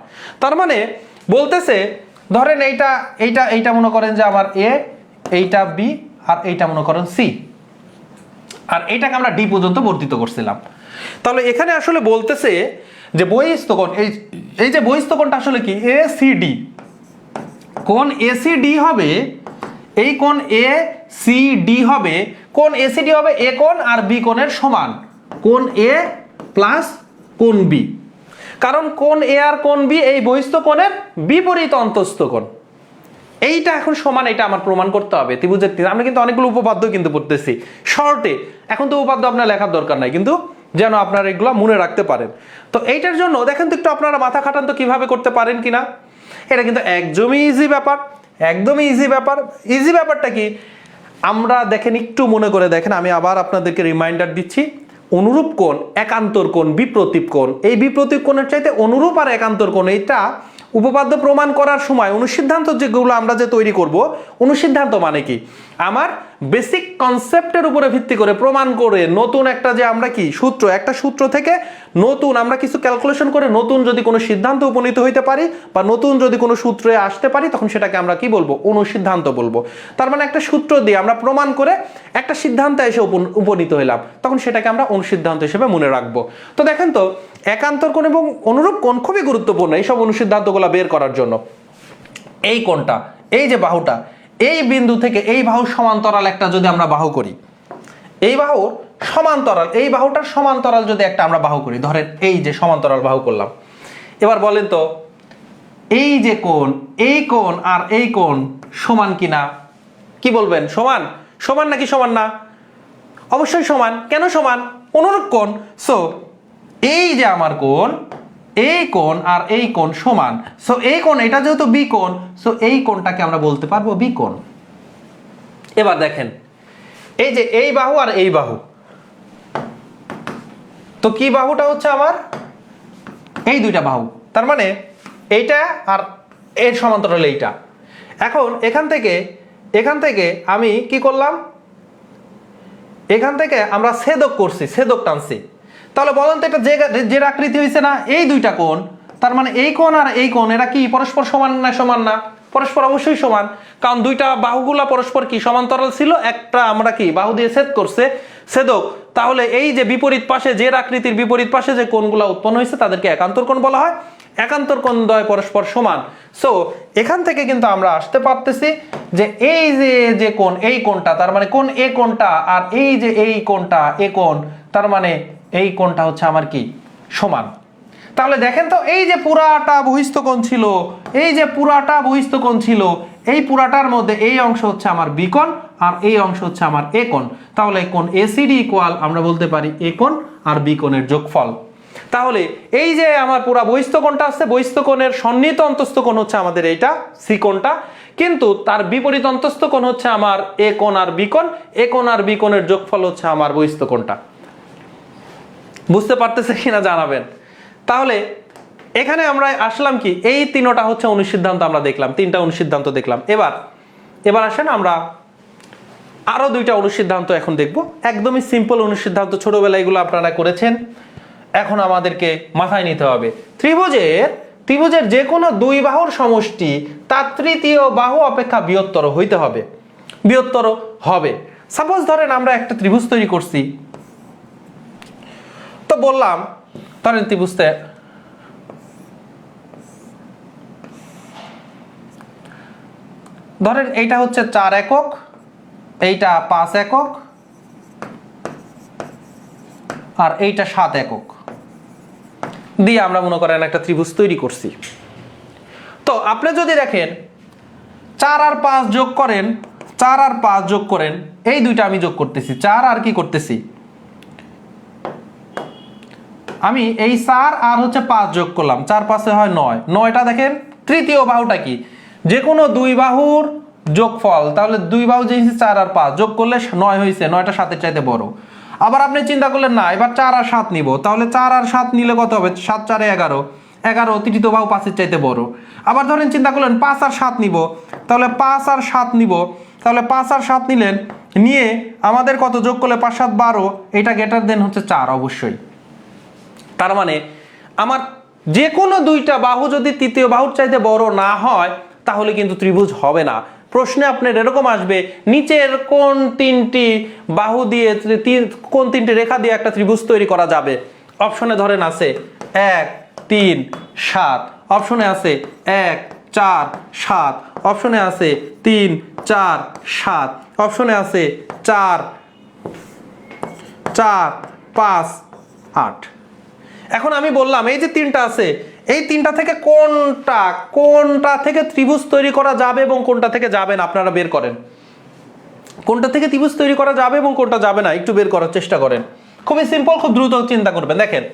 তার মানে বলতেছে, ধরেন এইটা মনে করেন যে আমার এ, এইটা বি, আর এইটা মনে করেন সি, আর এইটাকে আমরা ডি পর্যন্ত বর্ধিত করছিলাম। তাহলে এখানে আসলে বলতেছে যে বহিস্থ কোণ, এই যে বহিস্থ কোণটা আসলে কি? A C D. কোণ এ সি ডি হবে, এই কোণ এ সি ডি হবে, কোণ এ সি ডি হবে এ কোণ আর বি কোণের সমান, কোণ এ প্লাস কোণ বি। কারণ কোণ এ আর কোণ বি এই বহিস্থ কোণের বিপরীত অন্তস্থ কোণ। এইটা এখন সমান, এটা আমার প্রমাণ করতে হবে ত্রিভুজের। আমরা কিন্তু অনেকগুলো উপপাদ্য কিন্তু পড়তেছি শর্টে, এখন তো উপপাদ্য আপনার লেখার দরকার নাই, কিন্তু যেন আপনারা এগুলো মনে রাখতে পারেন। তো এইটার জন্য দেখেন তো একটু আপনারা মাথা খাটান তো কিভাবে করতে পারেন কিনা। এটা কিন্তু একদমই ইজি ব্যাপার, একদমই ইজি ব্যাপার। ইজি ব্যাপারটা কি? আমরা দেখেন, একটু মনে করে দেখেন, আমি আবার আপনাদেরকে রিমাইন্ডার দিচ্ছি। অনুরূপ কোণ, একান্তর কোণ, বিপ্রতীপ কোণ, এই বিপ্রতীপ কোণের চাইতে অনুরূপ আর একান্তর কোণ, এইটা উপপাদ্য প্রমাণ করার সময় অনুসিদ্ধান্ত যেগুলো আমরা যে তৈরি করব, অনুসিদ্ধান্ত মানে কি? আমার বেসিক কনসেপ্টের উপরে ভিত্তি করে প্রমাণ করে নতুন একটা যে আমরা কি সূত্র, একটা সূত্র থেকে নতুন আমরা কিছু ক্যালকুলেশন করে নতুন যদি কোনো সিদ্ধান্ত উপনীত হইতে পারি বা নতুন যদি কোনো সূত্রে আসতে পারি, তখন সেটাকে আমরা কি বলবো? অনুসিদ্ধান্ত বলবো। তার মানে একটা সূত্র দিয়ে আমরা প্রমাণ করে একটা সিদ্ধান্তে এসে উপনীত হইলাম, তখন সেটাকে আমরা অনুসিদ্ধান্ত হিসেবে মনে রাখবো। তো দেখেন তো, একান্তর কোণ এবং অনুরূপ কোণ খুবই গুরুত্বপূর্ণ এইসব অনুসিদ্ধান্তগুলো বের করার জন্য। এই কোণটা, এই যে বাহুটা, এই বিন্দু থেকে এই বাহু সমান্তরাল একটা যদি আমরা বাহু করি, এই বাহুর সমান্তরাল, এই বাহুটার সমান্তরাল যদি একটা আমরা বাহু করি, ধরেন এই যে সমান্তরাল বাহু করলাম, এবার বলেন তো এই যে কোণ, এই কোণ আর এই কোণ সমান কিনা? কি বলবেন? সমান? সমান নাকি সমান না? অবশ্যই সমান। কেন সমান? অনুরূপ কোণ। সো এই যে আমার কোণ, এই কোণ আর এই কোণ সমান, সো এই কোণ, এটা যেহেতু বি কোণ, সো এই কোণটাকে আমরা বলতে পারবো বি কোণ। এবার দেখেন, এই যে এই বাহু আর এই বাহু, তো কি বাহুটা হচ্ছে আমার? এই দুইটা বাহু, তার মানে এইটা আর এর সমান্তরাল এইটা। এখন এখান থেকে আমি কি করলাম? এখান থেকে আমরা ছেদক করছি, ছেদক টানছি। তাহলে বলেন তো, এটা যে আকৃতি হয়েছে না, এই দুইটা কোণ, তার মানে এই কোণ আর এই কোণ এরা কি পরস্পর সমান না? সমান না? পরস্পর অবশ্যই সমান, কারণ দুইটা বাহুগুলা পরস্পর কি সমান্তরাল ছিল, একটা আমরা কি বাহু দিয়ে ছেদ করছে, ছেদক। তাহলে এই যে বিপরীত পাশে, যে আকৃতির বিপরীত পাশে যে কোণগুলো উৎপন্ন হয়েছে তাদেরকে একান্তর কোণ বলা হয়। একান্তর কোণ দ্বয় পরস্পর সমান। সো এখান থেকে কিন্তু আমরা আসতে পারতেছি যে এই যে কোণ, এই কোণটা, তার মানে কোণ এ কোণটা, আর এই যে এই কোণটা এ কোণ, তার মানে এই কোণটা হচ্ছে আমার কি? সমান। তাহলে দেখেন তো, এই যে পুরাটা বহিস্থ কোণ ছিল, এই যে পুরাটা বহিস্থ কোণ ছিল, এই পুরাটার মধ্যে এই অংশ হচ্ছে আমার বি কোণ আর এই অংশ হচ্ছে আমার এ কোণ। তাহলে কোণ এসিডি ইকুয়াল আমরা বলতে পারি এ কোণ আর বি কোণের যোগফল। তাহলে এই যে আমার পুরা বহিস্থ কোণটা আছে, বহিস্থ কোণের সন্নিহিত অন্তস্থ কোণ হচ্ছে আমাদের এইটা সি কোণটা, কিন্তু তার বিপরীত অন্তস্থ কোণ হচ্ছে আমার এ কোণ আর বি কোণ, এ কোণ আর বি কোণের যোগফল হচ্ছে আমার বহিস্থ কোণটা। বুঝতে পারতেছে কিনা জানাবেন। তাহলে এখানে আমরা আসলাম কি, এই তিনটা হচ্ছে অনুসিদ্ধান্ত আমরা দেখলাম, তিনটা অনুসিদ্ধান্ত দেখলাম। এবার আসেন আমরা আরো দুইটা অনুসিদ্ধান্ত এখন দেখব। একদমই সিম্পল অনুসিদ্ধান্ত, ছোটবেলায় এগুলো আপনারা করেছেন, এখন আমাদেরকে মাথায় নিতে হবে। ত্রিভুজের যে কোনো দুই বাহুর সমষ্টি তার তৃতীয় বাহু অপেক্ষা বৃহত্তর হইতে হবে, বৃহত্তর হবে। সাপোজ ধরেন আমরা একটা ত্রিভুজ তৈরি করছি, তো বললাম ধরেন ত্রিভুজতে ধরেন এইটা হচ্ছে 4 একক, এইটা 5 একক, আর এইটা 7 একক দিয়ে আমরা মনে করেন একটা ত্রিভুজ তৈরি করছি। তো আপনি যদি দেখেন 4 আর 5 যোগ করেন, 4 আর 5 যোগ করেন, এই দুইটা আমি যোগ করতেছি, 4 আর কি করতেছি আমি এই 4 আর হচ্ছে 5 যোগ করলাম, 4 5 হয় 9, 9টা দেখেন তৃতীয় বাহুটা কি, যে কোনো দুই বাহুর যোগফল, তাহলে দুই বাহু যে 4 আর 5 যোগ করলে 9 হয়েছে, 9টা 7-এর চাইতে বড়। আবার আপনি চিন্তা করলেন না, এবার 4 আর 7 নিব, তাহলে 4 আর 7 নিলে কত হবে, 7 4 11, 11 তৃতীয় বাহু 5-এর চাইতে বড়। আবার ধরেন চিন্তা করলেন 5 আর 7 নিব, তাহলে 5 আর 7 নিব, তাহলে 5 আর 7 নিলেন, নিয়ে আমাদের কত যোগ করলে 5 7 12, এটা গ্রেটার দেন হচ্ছে 4 অবশ্যই। তার মানে আমার যে কোনো দুইটা বাহু যদি তৃতীয় বাহুর চাইতে বড় না হয় তাহলে কিন্তু ত্রিভুজ হবে না। প্রশ্নে আপনার এরকম আসবে, নিচের কোন তিনটি বাহু দিয়ে, কোন তিনটি রেখা দিয়ে একটা ত্রিভুজ তৈরি করা যাবে। অপশনে ধরেন আছে 1 3 7, অপশনে আছে 1 4 7, অপশনে আছে 3 4 7, অপশনে আছে 4 4 5 8। এখন আমি বললাম এই যে তিনটা আছে, এই তিনটা থেকে কোনটা থেকে ত্রিভুজ তৈরি করা যাবে এবং কোনটা থেকে যাবে না, আপনারা বের করেন। কোনটা থেকে ত্রিভুজ তৈরি করা যাবে এবং কোনটা যাবে না একটু বের করার চেষ্টা করেন। খুবই সিম্পল, খুব দ্রুত চিন্তা করবেন। দেখেন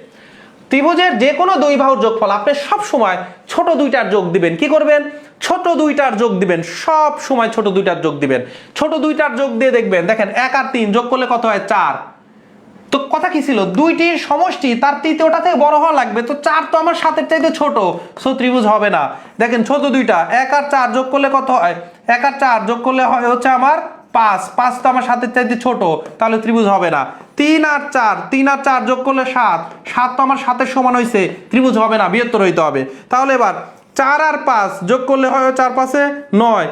ত্রিভুজের যে কোনো দুই বাহুর যোগফল আপনি সব সময় ছোট দুইটার যোগ দিবেন। কি করবেন, ছোট দুইটার যোগ দিবেন, সব সময় ছোট দুইটার যোগ দিবেন। ছোট দুইটার যোগ দিয়ে দেখবেন, দেখেন 1 আর 3 যোগ করলে কত হয় 4। তো কথা কি ছিল, দুইটির সমষ্টি তার তৃতীয়টা থেকে বড় হওয়া লাগবে, তো 4 তো আমার 7-এর চাইতে ছোট, সো ত্রিভুজ হবে না। দেখেন ছোট দুইটা 1 আর 4 যোগ করলে কত হয়, 1 আর 4 যোগ করলে হয় হচ্ছে আমার 5, 5 তো আমার 7-এর চাইতে ছোট, তাহলে ত্রিভুজ হবে না। 3 আর 4 যোগ করলে 7, 7 তো আমার 7-এর সমান হয়েছে, ত্রিভুজ হবে না, বৃহত্তর হইতে হবে। তাহলে এবার 4 আর 5 যোগ করলে হয় 4 5 9,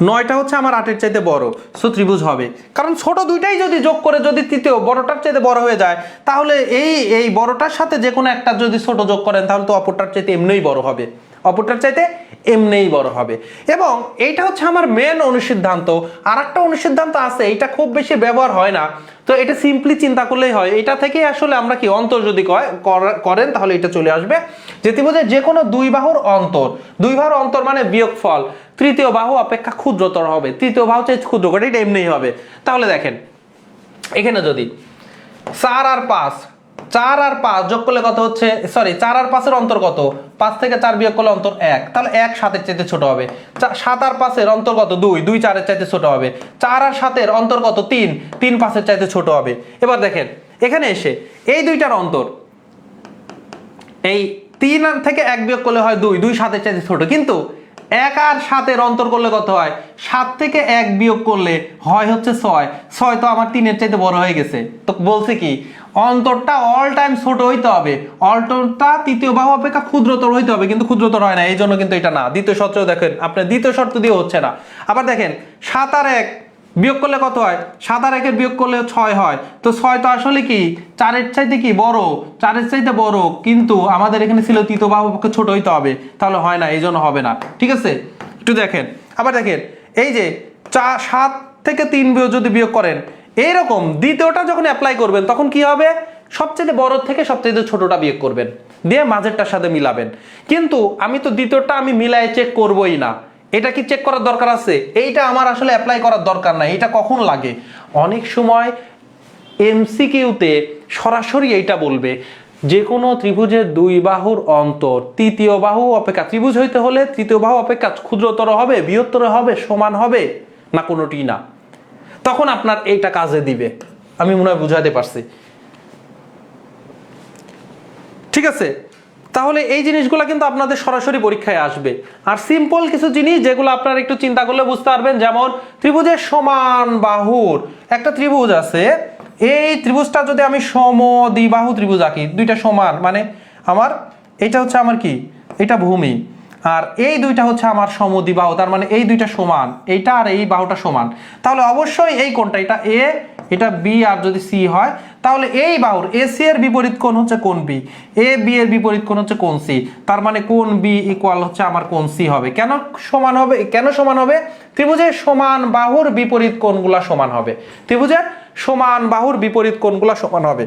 9টা হচ্ছে আমার 8-এর চাইতে বড়, সো ত্রিভুজ হবে। কারণ ছোট দুইটাই যদি যোগ করে যদি তৃতীয় বড়টার চাইতে বড় হয়ে যায়, তাহলে এই বড়টার সাথে যে কোনো একটা যদি ছোট যোগ করেন তাহলে তো অপরটার চাইতে এমনিই বড় হবে, অপরটার চাইতে এমনিই বড় হবে। এবং এইটা হচ্ছে আমার মেন অনুসিদ্ধান্ত। আর একটা অনুসিদ্ধান্ত আছে, এটা খুব বেশি ব্যবহার হয় না, তো এটা সিম্পলি চিন্তা করলেই হয়। এটা থেকে আসলে আমরা কি অন্তর যদি করেন তাহলে এটা চলে আসবে যে ত্রিভুজের যে কোনো দুই বাহুর অন্তর মানে বিয়োগফল তৃতীয় বাহু অপেক্ষা ক্ষুদ্রতর হবে, তৃতীয় বাহু চেয়ে ক্ষুদ্র করে, এটা এমনিই হবে। তাহলে দেখেন এখানে যদি 4 আর 5 যোগ করলে কত হচ্ছে, সরি 4 আর 5-এর অন্তর কত, 5 থেকে 4 বিয়োগ করলে অন্তর 1, তাহলে 1 7-এর চাইতে ছোট হবে। 7 আর 5-এর অন্তর কত 2, 2 4-এর চাইতে ছোট হবে। 4 আর 7-এর অন্তর কত 3, 3 5-এর চাইতে ছোট হবে। এবার দেখেন এখানে এসে এই দুইটার অন্তর, এই 3 থেকে 1 বিয়োগ করলে হয় 2, 2 7-এর চাইতে ছোট, কিন্তু 1 আর 7-এর অন্তর করলে কত হয়, 7 থেকে 1 বিয়োগ করলে হয় হচ্ছে 6, 6 তো আমার 3-এর চাইতে বড় হয়ে গেছে। তো বলছে কি অন্তরটা অল টাইম ছোট হইতে হবে, অন্তরটা তৃতীয় বাহু অপেক্ষা ক্ষুদ্রতর হইতে হবে, কিন্তু ক্ষুদ্রতর হয় না, এই জন্য কিন্তু এটা না। দ্বিতীয় শর্ত দেখেন, আপনার দ্বিতীয় শর্ত দিয়ে হচ্ছে না। আবার দেখেন 7 আর 1 বিয়োগ করলে কত হয়, 7 আর 1-এর বিয়োগ করলে 6 হয়, তো 6 তো আসলে কি 4-এর চাইতে কি বড়, 4-এর চাইতে বড়, কিন্তু আমাদের এখানে ছিল তৃতীয় বাহু পক্ষে ছোট হইতে হবে, তাহলে হয় না, এই জন্য হবে না। ঠিক আছে, একটু দেখেন। আবার দেখেন এই যে 7 থেকে 3 যদি বিয়োগ করেন, এইরকম দ্বিতীয়টা যখন অ্যাপ্লাই করবেন তখন কি হবে, সবচেয়ে বড় থেকে সবচেয়ে ছোটটা বিয়োগ করবেন, দিয়ে মাঝেরটার সাথে মিলাবেন। কিন্তু আমি তো দ্বিতীয়টা আমি মিলাই চেক করবই না, এটা কি চেক করার দরকার আছে, এইটা আমার আসলে অ্যাপ্লাই করার দরকার নাই। এটা কখন লাগে, অনেক সময় এমসিকিউতে সরাসরি এইটা বলবে যে কোনো ত্রিভুজের দুই বাহুর অন্তর তৃতীয় বাহু অপেক্ষা, ত্রিভুজ হইতে হলে তৃতীয় বাহু অপেক্ষা ক্ষুদ্রতর হবে, বৃহত্তর হবে, সমান হবে না কোনোটি না, তখন আপনার এইটা কাজে দিবে। আমি মনে হয় বুঝাতে পারছি, ঠিক আছে? তাহলে এই জিনিসগুলো কিন্তু আপনাদের সরাসরি পরীক্ষায় আসবে। আর সিম্পল কিছু জিনিস যেগুলো আপনারা একটু চিন্তা করলে বুঝতে পারবেন, যেমন ত্রিভুজের সমান বাহুর একটা ত্রিভুজ আছে, এই ত্রিভুজটা যদি আমি সমদ্বিবাহু ত্রিভুজ আঁকি, দুইটা সমান, মানে আমার এটা হচ্ছে আমার কি, এটা ভূমি, আর এই দুইটা হচ্ছে আমার সমদ্বিবাহু, তার মানে এই দুইটা সমান, এইটা আর এই বাহুটা সমান, তাহলে অবশ্যই এই কোণটা, এটা এ, এটা বি, আর যদি সি হয় তাহলে এই বাহুর এসি এর বিপরীত কোণ হচ্ছে কোণ বি, এ বি এর বিপরীত কোণ হচ্ছে কোণ সি, তার মানে কোণ বি ইকুয়াল হচ্ছে আমার কোণ সি হবে। কেন সমান হবে? কেন সমান হবে? ত্রিভুজের সমান বাহুর বিপরীত কোণগুলা সমান হবে, ত্রিভুজের সমান বাহুর বিপরীত কোণগুলা সমান হবে।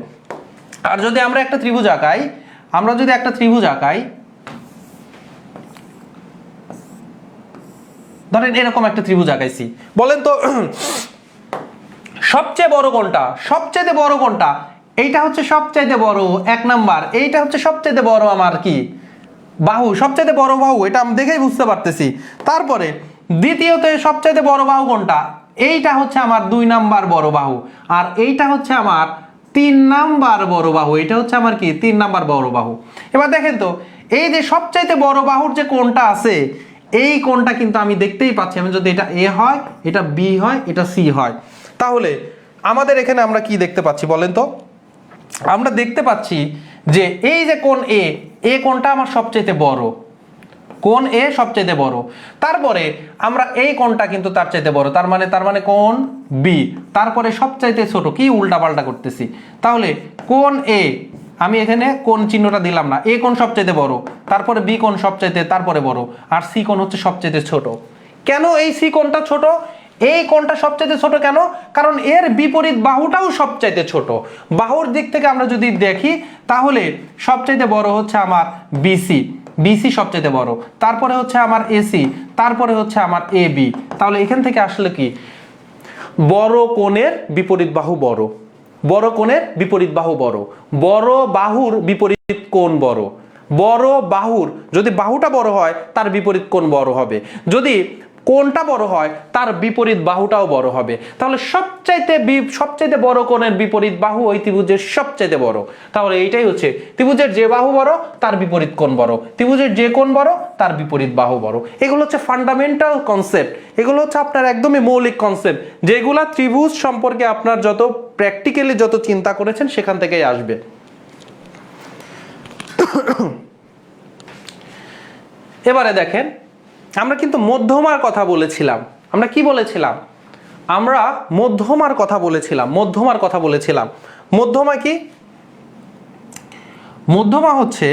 আর যদি আমরা একটা ত্রিভুজ আঁকাই, ধরেন এরকম একটা ত্রিভুজ আঁকাইছি, বলেন তো সবচেয়ে বড় কোনটা? সবচেয়ে বড় কোনটা? এইটা হচ্ছে সবচেয়ে বড়, এক নাম্বার। এইটা হচ্ছে সবচেয়ে বড় আমার কি বাহু, সবচেয়ে বড় বাহু, এটা আমি দেখেই বুঝতে পারতেছি। তারপরে দ্বিতীয়তে সবচেয়ে বড় বাহু কোনটা? এইটা হচ্ছে আমার 2 নাম্বার বড় বাহু, আর এইটা হচ্ছে আমার 3 নাম্বার বড় বাহু, এটা হচ্ছে আমার কি 3 নাম্বার বড় বাহু। এবার দেখেন তো এই যে সবচেয়ে বড় বাহুর যে কোণটা আছে, এই কোণটা কিন্তু আমি দেখতেই পাচ্ছি, আমি যদি এটা এ হয়, এটা বি হয়, এটা সি হয়, তাহলে আমাদের এখানে আমরা কি দেখতে পাচ্ছি বলেন তো? আমরা দেখতে পাচ্ছি যে এই যে কোণ এ কোণটা আমার সবচেয়ে বড়, কোণ এ সবচেয়ে বড়, তারপরে আমরা এই কোণটা কিন্তু তার চাইতে বড়, তার মানে কোণ বি, তারপরে সবচাইতে ছোট, কি উল্টাপাল্টা করতেছি, তাহলে কোণ এ, আমি এখানে কোণ চিহ্নটা দিলাম না, এ কোণ সবচাইতে বড়, তারপরে বি কোণ সবচাইতে তারপরে বড়, আর সি কোণ হচ্ছে সবচাইতে ছোট। কেন এই সি কোণটা ছোট? এই কোণটা সবচাইতে ছোট কেন? কারণ এর বিপরীত বাহুটাও সবচাইতে ছোট। বাহুর দিক থেকে আমরা যদি দেখি তাহলে সবচাইতে বড় হচ্ছে আমার বিসি, বিসি সবচাইতে বড়, তারপরে হচ্ছে আমার এসি, তারপরে হচ্ছে আমার এ বি। তাহলে এখান থেকে আসলে কি, বড় কোণের বিপরীত বাহু বড়, বড় কোণের বিপরীত বাহু বড়, বড় বাহুর বিপরীত কোণ বড়, বড় বাহুর যদি বাহুটা বড় হয় তার বিপরীত কোণ বড় হবে, যদি কোণটা বড় হয় তার বিপরীত বাহুটাও বড় হবে। তাহলে সবচাইতে বড় কোণের বিপরীত বাহু ওই ত্রিভুজের সবচাইতে বড়। তাহলে এইটাই হচ্ছে ত্রিভুজের যে বাহু বড় তার বিপরীত কোণ বড়, ত্রিভুজের যে কোণ বড় তার বিপরীত বাহু বড়। এগুলো হচ্ছে ফান্ডামেন্টাল কনসেপ্ট, এগুলো হচ্ছে আপনার একদমই মৌলিক কনসেপ্ট, যেগুলা ত্রিভুজ সম্পর্কে আপনার যত প্র্যাকটিক্যালি যত চিন্তা করেছেন সেখান থেকেই আসবে। এবারে দেখেন, আমরা কিন্তু মধ্যমার কথা বলেছিলাম, আমরা কি বলেছিলাম? আমরা মধ্যমার কথা বলেছিলাম, মধ্যমা কি? মধ্যমা হচ্ছে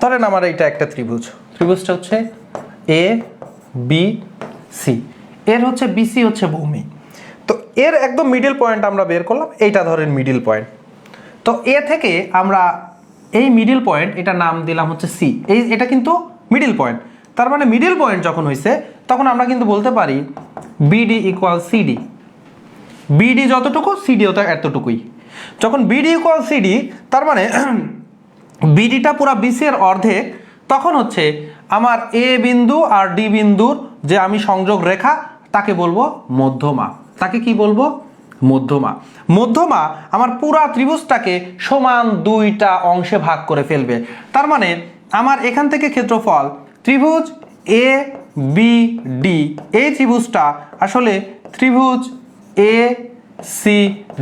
ধরেন আমার এইটা একটা ত্রিভুজ, ত্রিভুজটা হচ্ছে এ বি সি, এর হচ্ছে বিসি হচ্ছে ভূমি, তো এর একদম মিডল পয়েন্ট আমরা বের করলাম, এইটা ধরেন মিডল পয়েন্ট। তো এ থেকে আমরা এই মিডল পয়েন্ট, এটা নাম দিলাম হচ্ছে সি, এটা কিন্তু মিডল পয়েন্ট, তার মানে মিডল পয়েন্ট যখন হয়েছে তখন আমরা কিন্তু বলতে পারি বিডি ইকুয়াল সিডি, বিডি যতটুকু সিডিও তো এতটুকুই। যখন বিডি ইকুয়াল সিডি তার মানে বিডিটা পুরো বিসি এর অর্ধেক, তখন হচ্ছে আমার এ বিন্দু আর ডি বিন্দুর যে আমি সংযোগ রেখা তাকে বলবো মধ্যমা, তাকে কি বলবো? মধ্যমা। মধ্যমা আমার পুরা ত্রিভুজটাকে সমান দুইটা অংশে ভাগ করে ফেলবে, তার মানে আমার এখান থেকে ক্ষেত্রফল ত্রিভুজ এ বি ডি, এই ত্রিভুজটা আসলে ত্রিভুজ এ সি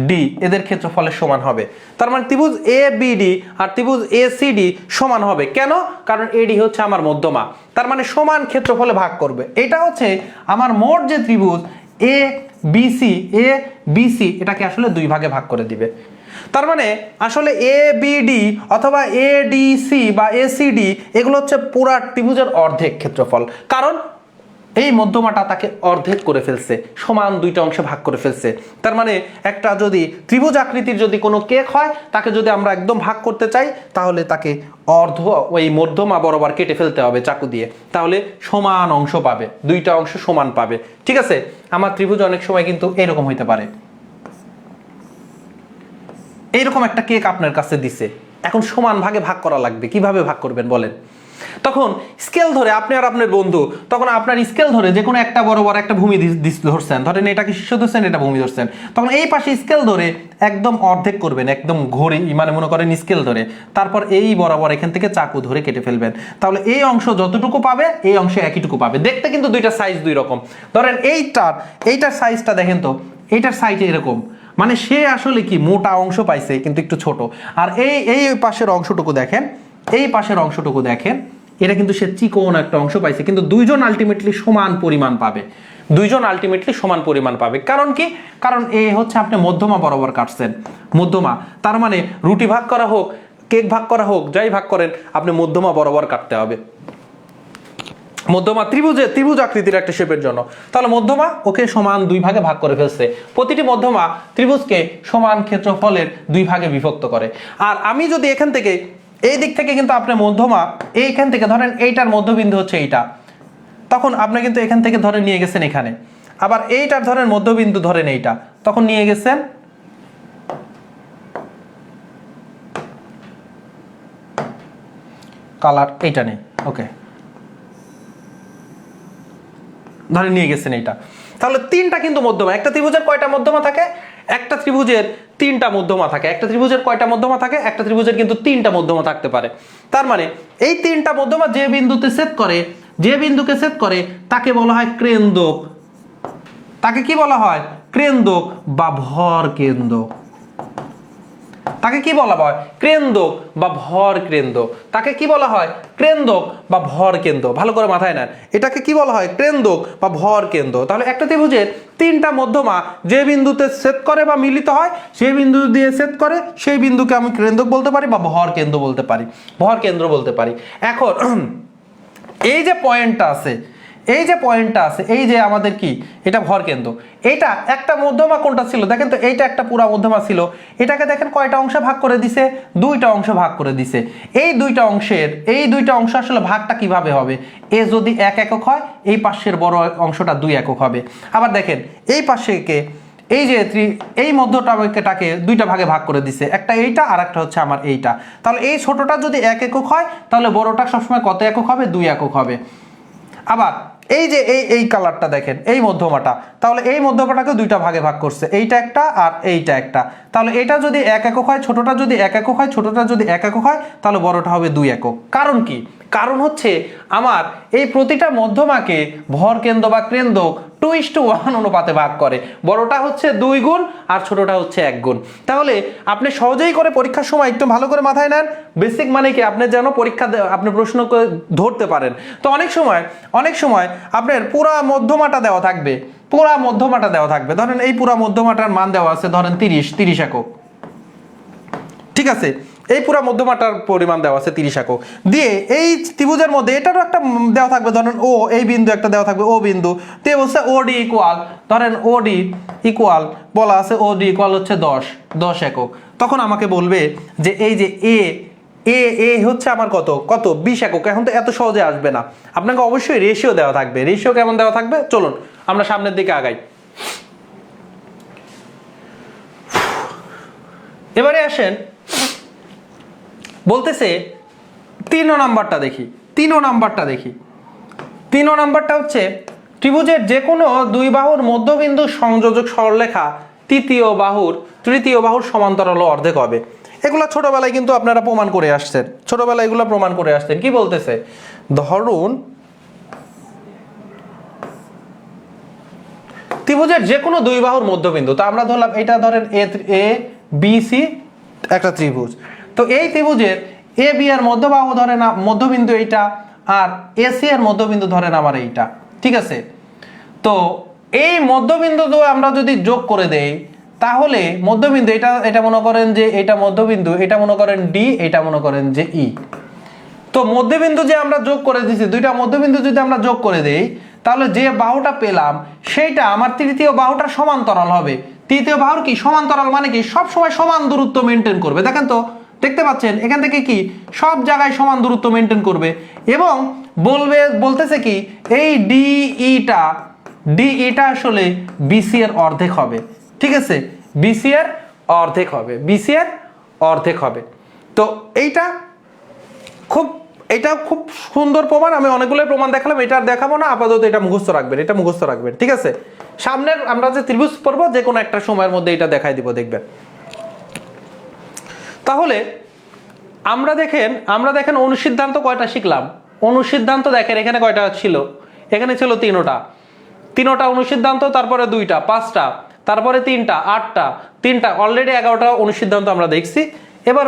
ডি এদের ক্ষেত্রফলের সমান হবে, তার মানে ত্রিভুজ এ বি ডি আর ত্রিভুজ এ সি ডি সমান হবে। কেন? কারণ এডি হচ্ছে আমার মধ্যমা, তার মানে সমান ক্ষেত্রফলে ভাগ করবে। এটা হচ্ছে আমার মোট যে ত্রিভুজ এ বিসি, এটাকে আসলে দুই ভাগে ভাগ করে দিবে। তার মানে আসলে এ বি ডি অথবা এ ডি সি বা এ সি ডি এগুলো হচ্ছে পুরা ত্রিভুজের অর্ধেক ক্ষেত্রফল, কারণ এই মধ্যমাটা তাকে অর্ধেক করে ফেলছে, সমান দুইটা অংশে ভাগ করে ফেলছে। তার মানে একটা যদি ত্রিভুজ আকৃতির যদি কোনো কেক হয়, তাকে যদি আমরা একদম ভাগ করতে চাই, তাহলে তাকে অর্ধ ওই মধ্যমা বরাবর কেটে ফেলতে হবে চাকু দিয়ে, তাহলে সমান অংশ পাবে, দুইটা অংশ সমান পাবে। ঠিক আছে, আমার ত্রিভুজ অনেক সময় কিন্তু এরকম হইতে পারে, এইরকম একটা কেক আপনার কাছে দিছে, এখন সমান ভাগে ভাগ করা লাগবে। কিভাবে ভাগ করবেন বলেন? তখন স্কেল ধরে আপনি আর আপনার বন্ধু, তখন আপনার স্কেল ধরে যে কোনো একটা বড় বড় একটা ভূমি ধরছেন, ধরেন এটাকে শীর্ষ ধরছেন, এটা ভূমি ধরছেন, তখন এই পাশে স্কেল ধরে একদম অর্ধেক করবেন, একদম ঘড়ি মানে মনে করেন স্কেল ধরে, তারপর এই বরাবর এখান থেকে চাকু ধরে কেটে ফেলবেন। তাহলে এই অংশ যতটুকু পাবে এই অংশ একইটুকু পাবে। দেখতে কিন্তু দুইটা সাইজ দুই রকম। ধরেন এইটার সাইজটা দেখেন তো, এইটার সাইজ এরকম, মানে সে আসলে কি মোটা অংশ পাইছে কিন্তু একটু ছোট। আর এই পাশের অংশটুকু দেখেন, এই পাশের অংশটুকু দেখেন, এটা কিন্তু সে চিকন একটা অংশ পাইছে, কিন্তু দুইজন আলটিমেটলি সমান পরিমাণ পাবে, দুইজন আলটিমেটলি সমান পরিমাণ পাবে। কারণ কি? কারণ এ হচ্ছে আপনি মধ্যমা বরাবর কাটছেন, মধ্যমা, তার মানে রুটি ভাগ করা হোক, কেক ভাগ করা হোক, যাই ভাগ করেন, আপনি মধ্যমা বরাবর কাটতে হবে। মধ্যমা ত্রিভুজ আকৃতির একটা শেপের জন্য, তাহলে মধ্যমা ওকে সমান দুই ভাগে ভাগ করে ফেলছে। প্রতিটি মধ্যমা ত্রিভুজকে সমান ক্ষেত্রফলের দুই ভাগে বিভক্ত করে। আর আমি যদি এখান থেকে এই দিক থেকে কিন্তু আপনার মধ্যমা এইখান থেকে ধরেন এইটার মধ্যবিন্দু হচ্ছে এইটা, তখন আপনি কিন্তু এখান থেকে ধরে নিয়ে গেছেন এখানে, আবার এইটার ধরেন মধ্যবিন্দু ধরেন এইটা, তখন নিয়ে গেছেন কালার এইটা নেই, ওকে, ধরে নিয়ে গেছেন এইটা। তাহলে তিনটা কিন্তু মধ্যমা। একটা ত্রিভুজের কয়টা মধ্যমা থাকে? একটা ত্রিভুজের তিনটা মধ্যমা থাকে। একটা ত্রিভুজের কয়টা মধ্যমা থাকে? একটা ত্রিভুজের কিন্তু তিনটা মধ্যমা থাকতে পারে। তার মানে এই তিনটা মধ্যমা যে বিন্দুতে ছেদ করে, যে বিন্দুকে ছেদ করে, তাকে বলা হয় কেন্দ্রক। তাকে কি বলা হয়? কেন্দ্রক বা ভর কেন্দ্রক। তাকে কি বলা হয়? কেন্দ্রক বা ভর কেন্দ্র। তাকে কি বলা হয়? কেন্দ্রক বা ভর কেন্দ্র। ভালো করে মাথায় নেন, এটাকে কি বলা হয়? কেন্দ্রক বা ভর কেন্দ্র। তাহলে একটা ত্রিভুজের তিনটা মধ্যমা যে বিন্দুতে ছেদ করে বা মিলিত হয়, সেই বিন্দু দিয়ে ছেদ করে, সেই বিন্দুকে আমি কেন্দ্রক বলতে পারি বা ভর কেন্দ্র বলতে পারি, ভর কেন্দ্র বলতে পারি। এখন এই যে পয়েন্টটা আছে, এই যে পয়েন্টটা আছে, এই যে আমাদের কি এটা ভর কেন্দ্র। এইটা একটা মধ্যমা কোনটা ছিল দেখেন তো, এইটা একটা পুরা মধ্যমা ছিল। এটাকে দেখেন কয়টা অংশে ভাগ করে দিছে? দুইটা অংশ ভাগ করে দিছে। এই দুইটা অংশ আসলে ভাগটা কিভাবে হবে? এ যদি 1 একক হয়, এই পাশের বড় অংশটা 2 একক হবে। আবার দেখেন এই পাশেকে এই যে এই মধ্যটাকে দুইটা ভাগে ভাগ করে দিছে, একটা এইটা আর একটা হচ্ছে আমার এইটা। তাহলে এই ছোটটা যদি 1 একক হয়, তাহলে বড়টা সবসময় কত একক হবে? 2 একক হবে। আবার এই যে এই কালারটা দেখেন, এই মধ্যমাটা, তাহলে এই মধ্যমাটাকে দুইটা ভাগে ভাগ করছে, এইটা একটা আর এইটা একটা। তাহলে এটা যদি 1 একক হয়, ছোটটা যদি 1 একক হয়, ছোটটা যদি 1 একক হয়, তাহলে বড়টা হবে 2 একক। কারণ কি? কারণ হচ্ছে আমার এই প্রতিটা মধ্যমাকে ভর কেন্দ্র বা কেন্দ্রক 2:1 অনুপাতে ভাগ করে। বড়টা হচ্ছে 2 গুণ আর ছোটটা হচ্ছে 1 গুণ। তাহলে আপনি সহজেই করে পরীক্ষার সময় একটু ভালো করে মাথায় নেন, বেসিক মানে কি আপনি যেন পরীক্ষা আপনি প্রশ্ন করে ধরতে পারেন। তো অনেক সময় আপনার পুরা মধ্যমাটা দেওয়া থাকবে, ধরেন এই পুরা মধ্যমাটার মান দেওয়া আছে ধরেন 30 একক, ঠিক আছে, এই পুরা মধ্যমাটার পরিমাণ দেওয়া আছে 30 একক দিয়ে, এই ত্রিভুজের মধ্যে এটারও একটা দেওয়া থাকবে, ধরেন ও এই বিন্দু একটা দেওয়া থাকবে, ও বিন্দু তে বলছে ওডি ইকুয়াল, ধরেন ওডি ইকুয়াল বলা আছে, ওডি ইকুয়াল হচ্ছে 10 একক। তখন আমাকে বলবে যে এই যে এ হচ্ছে আমার কত 20 একক। এখন তো এত সহজে আসবে না, আপনাকে অবশ্যই রেশিও দেওয়া থাকবে। রেশিও কেমন দেওয়া থাকবে? চলুন আমরা সামনের দিকে আগাই। এবারে আসেন, বলতেছে 3 নাম্বারটা দেখি। 3 নাম্বারটা হচ্ছে ত্রিভুজের যে কোনো দুই বাহুর মধ্যবিন্দু সংযোজক সরলরেখা তৃতীয় বাহুর সমান্তরাল অর্ধেক হবে। এগুলো ছোটবেলায় কিন্তু আপনারা প্রমাণ করে আসছেন, কি বলতেছে? ধরুন ত্রিভুজের যে কোনো দুই বাহুর মধ্যবিন্দু, তো আমরা ধরলাম এটা ধরেন এ বি সি একটা ত্রিভুজ, তো এই ত্রিভুজের এ বি এর মধ্যবাহু ধরেন মধ্যবিন্দু এইটা, আর এ সি এর মধ্যবিন্দু ধরেন আমার এইটা, ঠিক আছে। তো এই মধ্যবিন্দু আমরা যদি যোগ করে দেই, তাহলে মধ্যবিন্দু এটা মনে করেন যে এটা মধ্যবিন্দু, এটা মনে করেন ডি, এটা মনে করেন যে ই। তো মধ্যবিন্দু যে আমরা যোগ করে দিছি, দুইটা মধ্যবিন্দু যদি আমরা যোগ করে দেই, তাহলে যে বাহুটা পেলাম সেইটা আমার তৃতীয় বাহুটার সমান্তরাল হবে। তৃতীয় বাহুর কি সমান্তরাল মানে কি সব সময় সমান দূরত্ব মেনটেন করবে। দেখেন তো, দেখতে পাচ্ছেন এখান থেকে কি সব জায়গায় সমান দূরত্ব মেনটেন করবে এবং বলতেছে কি এই ডিইটা আসলে বিসি এর অর্ধেক হবে। ঠিক আছে, বিসি এর অর্ধেক হবে, বিসি এর অর্ধেক হবে। তো এটা খুব সুন্দর প্রমাণ। আমি অনেকগুলো প্রমাণ দেখালাম, এটা আর দেখাবো না, আপাতত এটা মুখস্থ রাখবেন, এটা মুখস্থ রাখবেন। ঠিক আছে, সামনের আমরা যে ত্রিভুজ পড়বো যে কোনো একটা সময়ের মধ্যে এটা দেখাই দিব, দেখবেন। তাহলে আমরা দেখেন অনুসিদ্ধান্ত কয়টা শিখলাম। অনুসিদ্ধান্ত দেখেন এখানে কয়টা ছিল, এখানে ছিল তিনটা অনুসিদ্ধান্ত, তারপরে 2টা, 5টা, তারপরে 3টা, 8টা, 3টা, অলরেডি 11টা অনুসিদ্ধান্ত আমরা দেখছি। এবার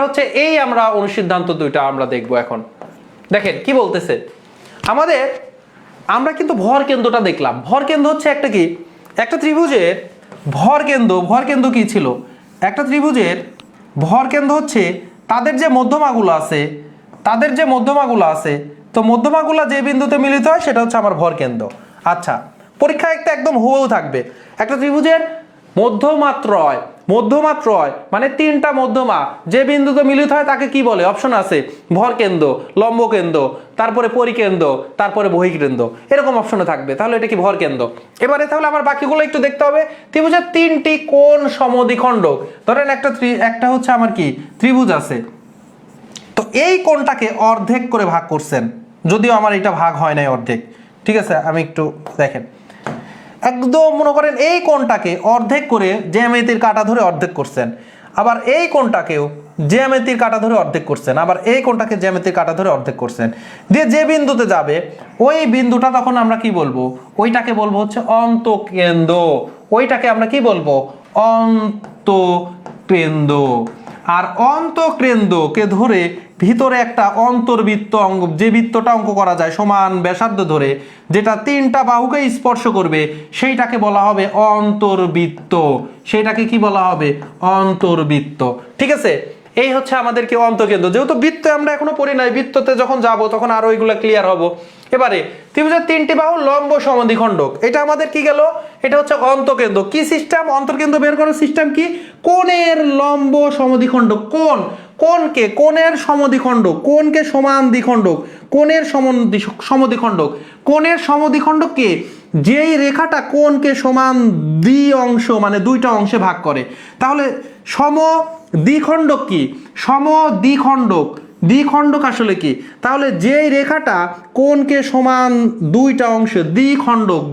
হচ্ছে এই আমরা অনুসিদ্ধান্ত 2টা আমরা দেখব এখন। দেখেন কি বলতেছে আমরা কিন্তু ভর কেন্দ্রটা দেখলাম। ভর কেন্দ্র হচ্ছে একটা ত্রিভুজের ভর কেন্দ্র কি ছিল, একটা ত্রিভুজের ভর কেন্দ্র হচ্ছে তাদের যে মধ্যমাগুলো আছে, তো মধ্যমাগুলো যে বিন্দুতে মিলিত হয় সেটা হচ্ছে আমার ভর কেন্দ্র। আচ্ছা, পরীক্ষায় একদম হুবহু থাকবে একটা ত্রিভুজের মধ্যমাত্রয় মানে 3টা মধ্যমা যে বিন্দুতে মিলিত হয় তাকে কি বলে, অপশন আছে ভর কেন্দ্র, লম্ব কেন্দ্র, তারপরে পরিকেন্দ্র, তারপরে বহিকেন্দ্র, এরকম অপশনে থাকবে। তাহলে এটা কি ভর কেন্দ্র। এবারে তাহলে আমার বাকিগুলো একটু দেখতে হবে। ত্রিভুজের 3টি কোণ সমদ্বিখণ্ডক, ধরেন একটা হচ্ছে আমার কি ত্রিভুজ আছে, তো এই কোণটাকে অর্ধেক করে ভাগ করছেন, যদিও আমার এটা ভাগ হয় নাই অর্ধেক। ঠিক আছে, আমি একটু দেখেন, একদম মনে করেন এই কোণটাকে অর্ধেক করে জ্যামিতির কাঁটা ধরে অর্ধেক করছেন, আবার এই কোণটাকেও জ্যামিতির কাঁটা ধরে অর্ধেক করছেন, আবার এই কোণটাকে জ্যামিতির কাঁটা ধরে অর্ধেক করছেন, দিয়ে যে বিন্দুতে যাবে ওই বিন্দুটা তখন আমরা কি বলবো, ওইটাকে বলবো হচ্ছে অন্তঃকেন্দ্র। ওইটাকে আমরা কি বলবো, অন্তঃকেন্দ্র। আর অন্তঃকেন্দ্রকে ধরে ভিতরে একটা অন্তর্বৃত্ত অঙ্ক, যে বৃত্তটা অঙ্ক করা যায় সমান ব্যাসার্ধ ধরে, যেটা 3টা বাহুকে স্পর্শ করবে, সেইটাকে বলা হবে অন্তর্বৃত্ত। সেইটাকে কি বলা হবে, অন্তর্বৃত্ত। ঠিক আছে, এই হচ্ছে আমাদেরকে অন্তঃকেন্দ্র। যেহেতু বৃত্ত আমরা এখনো পড়ি নাই, বৃত্ততে যখন যাব তখন আরো ওইগুলো ক্লিয়ার হব। এবারে ত্রিভুজের 3টি বাহু লম্ব সমদ্বিখণ্ডক, এটা আমাদের কি গেল, এটা হচ্ছে অন্তঃকেন্দ্র। কি সিস্টেম, অন্তর্কেন্দ্র বের করার সিস্টেম কি, কোণের লম্ব সমদ্বিখণ্ডক। কোণের সমদ্বিখণ্ডক, কোণকে সমান দ্বিখণ্ডক, কোণের সমদ্বিখণ্ডক। কোণের সমদ্বিখণ্ডককে যেই রেখাটা কোণকে সমান অংশ মানে 2টা অংশে ভাগ করে। তাহলে সমদ্বিখণ্ডক কি, দ্বিখণ্ডক আসলে কি, তাহলে যেই রেখাটা কোণকে সমান 2টা অংশে দ্বিখণ্ডক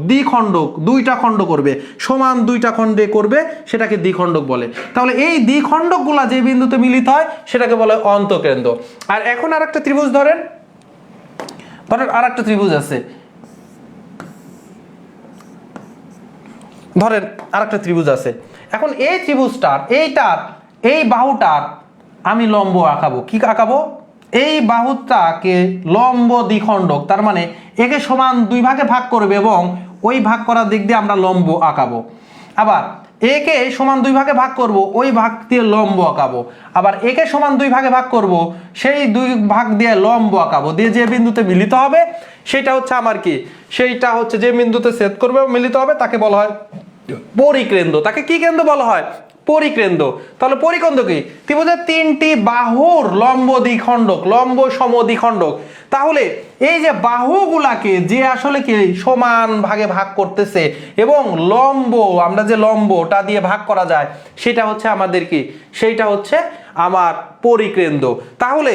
2টা খণ্ড করবে, সমান 2টা খণ্ডে করবে, সেটাকে দ্বিখণ্ডক বলে। তাহলে এই দ্বিখণ্ডকগুলা যে বিন্দুতে মিলিত হয় সেটাকে বলে অন্তঃকেন্দ্র। আর এখন আরেকটা ত্রিভুজ ধরেন আরেকটা ত্রিভুজ আছে, এখন এই ত্রিভুজটার এই বাহুটার আমি লম্ব আঁকাবো। কি আঁকাবো, এই বাহুটাকে লম্ব দ্বিখণ্ডক, তার মানে একে সমান 2 ভাগে ভাগ করবে এবং ওই ভাগ করার দিক দিয়ে আমরা লম্ব আঁকাবো। আবার একে সমান 2 ভাগে ভাগ করব, ওই ভাগ দিয়ে লম্ব আঁকাবো। আবার একে সমান 2 ভাগে ভাগ করব, সেই 2 ভাগ দিয়ে লম্ব আঁকাবো। দিয়ে যে বিন্দুতে মিলিত হবে সেটা হচ্ছে আমার কি, সেইটা হচ্ছে যে বিন্দুতে ছেদ করবে মিলিত হবে তাকে বলা হয় পরিকেন্দ্র। তাকে কি কেন্দ্র বলা হয়, পরিকেন্দ্র। তাহলে পরিকেন্দ্র কি, ত্রিভুজের 3টি বাহুর লম্ব সমদ্বিখণ্ডক। তাহলে এই যে বাহুগুলাকে যে আসলে কি সমান ভাগে ভাগ করতেছে এবং আমরা যে লম্বটা দিয়ে ভাগ করা যায় সেটা হচ্ছে আমাদের কি, সেইটা হচ্ছে আমার পরিকেন্দ্র। তাহলে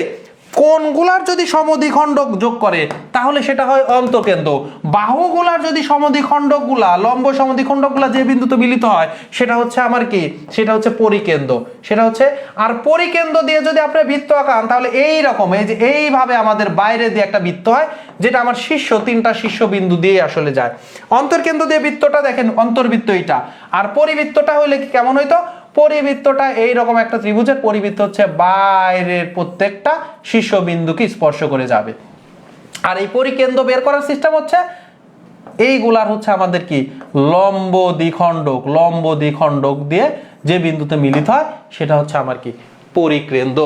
কোণগুলার যদি সমদ্বিখণ্ডক যোগ করে তাহলে সেটা হয় অন্তঃকেন্দ্র। বাহুগুলার যদি লম্ব সমদ্বিখণ্ডকগুলা যে বিন্দুতে মিলিত হয় সেটা হচ্ছে আমার কি, সেটা হচ্ছে পরিকেন্দ্র। আর পরিকেন্দ্র দিয়ে যদি আপনি বৃত্ত আঁকান তাহলে এইরকম, এই যে এইভাবে আমাদের বাইরে দিয়ে একটা বৃত্ত হয়, যেটা আমার 3টা শীর্ষ বিন্দু দিয়ে আসলে যায়। অন্তর্কেন্দ্র দিয়ে বৃত্তটা দেখেন, অন্তর্বৃত্ত এইটা। আর পরিবৃত্তটা হইলে কি কেমন হইতো, পরিবৃত্তটা এইরকম একটা ত্রিভুজের পরিবৃত্ত হচ্ছে বাইরের প্রত্যেকটা শীর্ষবিন্দুকে স্পর্শ করে যাবে। আর এই পরিকেন্দ্র বের করার সিস্টেম হচ্ছে এইগুলার হচ্ছে আমাদের কি, লম্ব দ্বিখণ্ডক দিয়ে যে বিন্দুতে মিলিত হয় সেটা হচ্ছে আমার কি, পরিকেন্দ্র।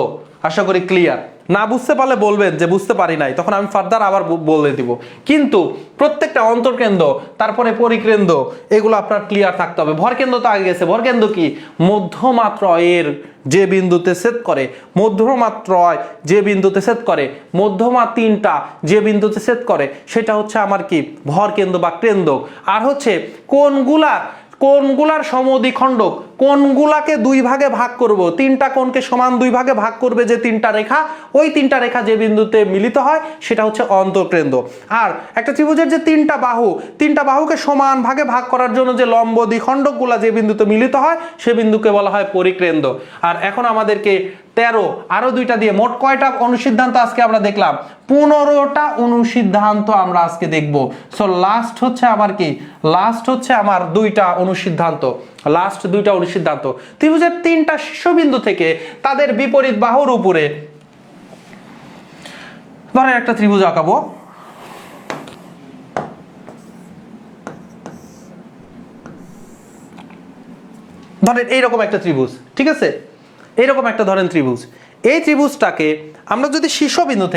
আশা করি ক্লিয়ার। না বুঝতে পারলে বলবেন যে বুঝতে পারি নাই, তখন আমি ফার্দার আবার বলে দিব। কিন্তু প্রত্যেকটা অন্তর্কেন্দ্র, তারপরে পরিকেন্দ্র, এগুলো আপনার ক্লিয়ার থাকতে হবে। ভরকেন্দ্র তো আগে গেছে। ভরকেন্দ্র কি? মধ্যমাত্রয়ের যে বিন্দুতে ছেদ করে, মধ্যমাত্রয় যে বিন্দুতে ছেদ করে, মধ্যমা তিনটা যে বিন্দুতে ছেদ করে, সেটা হচ্ছে আমার কি? ভরকেন্দ্র বা কেন্দ্রক। আর হচ্ছে কোণগুলার সমদ্বিখণ্ডক, কোণগুলাকে দুই ভাগে ভাগ করব, তিনটা কোণকে সমান দুই ভাগে ভাগ করবে যে তিনটা রেখা, ওই তিনটা রেখা যে বিন্দুতে মিলিত হয় সেটা হচ্ছে অন্তঃকেন্দ্র। আর একটা ত্রিভুজের যে তিনটা বাহুকে সমান ভাগে ভাগ করার জন্য যে লম্ব দ্বিখণ্ডকগুলা যে বিন্দুতে মিলিত হয় সে বিন্দুকে বলা হয় পরিকেন্দ্র। আর এখন আমাদেরকে 13 আরো দুইটা দিয়ে মোট কয়টা অনুসিদ্ধান্ত আজকে আমরা দেখলাম? 15টা অনুসিদ্ধান্ত আমরা আজকে দেখব। সো লাস্ট হচ্ছে আমার কি? লাস্ট হচ্ছে আমার দুইটা অনুসিদ্ধান্ত। ত্রিভুজের তিনটা শীর্ষবিন্দু থেকে তাদের বিপরীত বাহুর উপরে ধরেন একটা ত্রিভুজ আঁকাবো। ধরেন এইরকম একটা ত্রিভুজ, ঠিক আছে? এইরকম একটা ধরেন ত্রিভুজ। এই ত্রিভুজটাকে আমরা যদি শীর্ষবিন্দু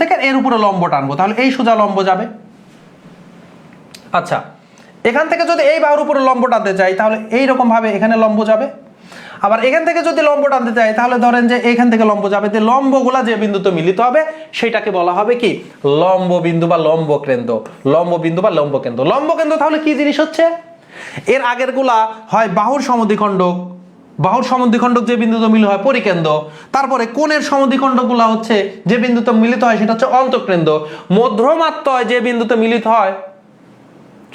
থেকে এর উপরে লম্ব টানবো, তাহলে এই সোজা লম্ব যাবে। আচ্ছা, এখান থেকে যদি এই বাহুর উপরে লম্ব টানতে চাই তাহলে এইরকম ভাবে এখানে লম্ব যাবে। আবার এখান থেকে যদি লম্ব টানতে চাই তাহলে ধরেন যে এখান থেকে লম্ব যাবে। যে লম্বগুলা যে বিন্দুতে মিলিত হবে সেটাকে বলা হবে কি? লম্ব বিন্দু বা লম্ব কেন্দ্র। লম্বকেন্দ্র তাহলে কি জিনিস হচ্ছে? এর আগের গুলা হয় বাহুর সমদ্বিখণ্ডক যে বিন্দুতে মিলিত হয় পরিকেন্দ্র, তারপরে কোণের সমদ্বিখণ্ডক গুলা হচ্ছে যে বিন্দুতে মিলিত হয় সেটা হচ্ছে অন্তঃকেন্দ্র, মধ্যমাত্রয় যে বিন্দুতে মিলিত হয়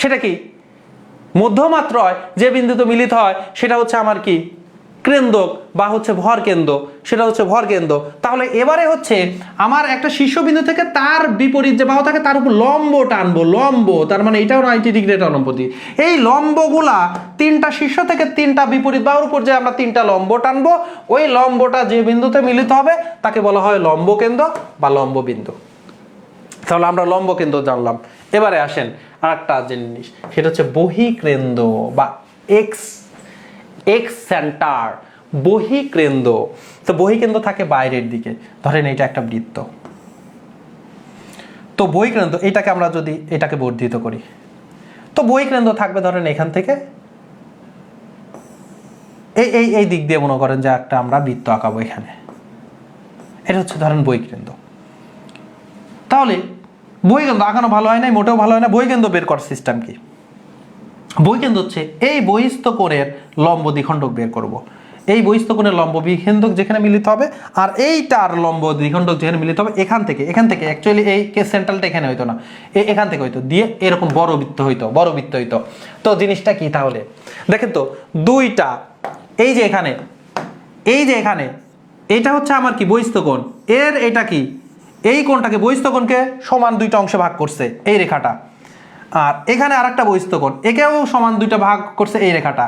সেটা কি? মধ্যমাত্রয় যে বিন্দুতে মিলিত হয় সেটা হচ্ছে আমার কি? কেন্দ্রক বা হচ্ছে ভরকেন্দ্র, সেটা হচ্ছে ভরকেন্দ্র। তাহলে এবারে হচ্ছে আমার একটা শীর্ষবিন্দু থেকে তার বিপরীত যে বাহু থাকে তার উপর লম্ব টানবো। লম্ব তার মানে এটাও 90 ডিগ্রি অনুপতি। এই লম্বগুলা তিনটা শীর্ষ থেকে তিনটা বিপরীত বাহুর উপর যে আমরা তিনটা লম্ব টানবো, ওই লম্বটা যে বিন্দুতে মিলিত হবে তাকে বলা হয় লম্ব কেন্দ্র বা লম্ব বিন্দু। তাহলে আমরা লম্ব কেন্দ্র জানলাম। এবারে আসেন আরেকটা জিনিস, সেটা হচ্ছে বহিঃকেন্দ্র বা এক্স সেন্টার, বহিঃকেন্দ্র। তো বহিঃকেন্দ্র থাকে বাইরের দিকে। ধরেন এটা একটা বৃত্ত, তো বহিঃকেন্দ্র এটাকে আমরা যদি এটাকে বর্ধিত করি, তো বহিঃকেন্দ্র থাকবে ধরেন এখান থেকে এই দিক দিয়ে মনে করেন যে একটা আমরা বৃত্ত আঁকাবো এখানে, এটা হচ্ছে ধরেন বহিঃকেন্দ্র। তাহলে বহিঃকেন্দ্র আঁকানো ভালো হয় না, মোটেও ভালো হয় না। বহিঃকেন্দ্র বের করার সিস্টেম কি? বহিঃকেন্দ্র হচ্ছে এই বহিস্থ কোণের লম্ব দ্বিখণ্ডক বের করব। এই বহিস্থ কোণের লম্ব দ্বিখণ্ডক যেখানে মিলিত হবে আর এইটার লম্ব দ্বিখণ্ডক যেখানে মিলিত হবে, এখান থেকে অ্যাকচুয়ালি এই সেন্ট্রালটা এখানে হইতো না, এখান থেকে হইতো, দিয়ে এরকম বড় বৃত্ত হইতো। তো জিনিসটা কি তাহলে দেখেন তো, দুইটা এই যে এখানে এইটা হচ্ছে আমার কি? বহিস্থ কোণ। এর এটা কি? এই কোণটাকে বহিস্থ কোণকে সমান দুইটা অংশে ভাগ করছে এই রেখাটা। আর এখানে আরেকটা বহিস্থ কোণ, একেও সমান দুইটা ভাগ করছে এই রেখাটা।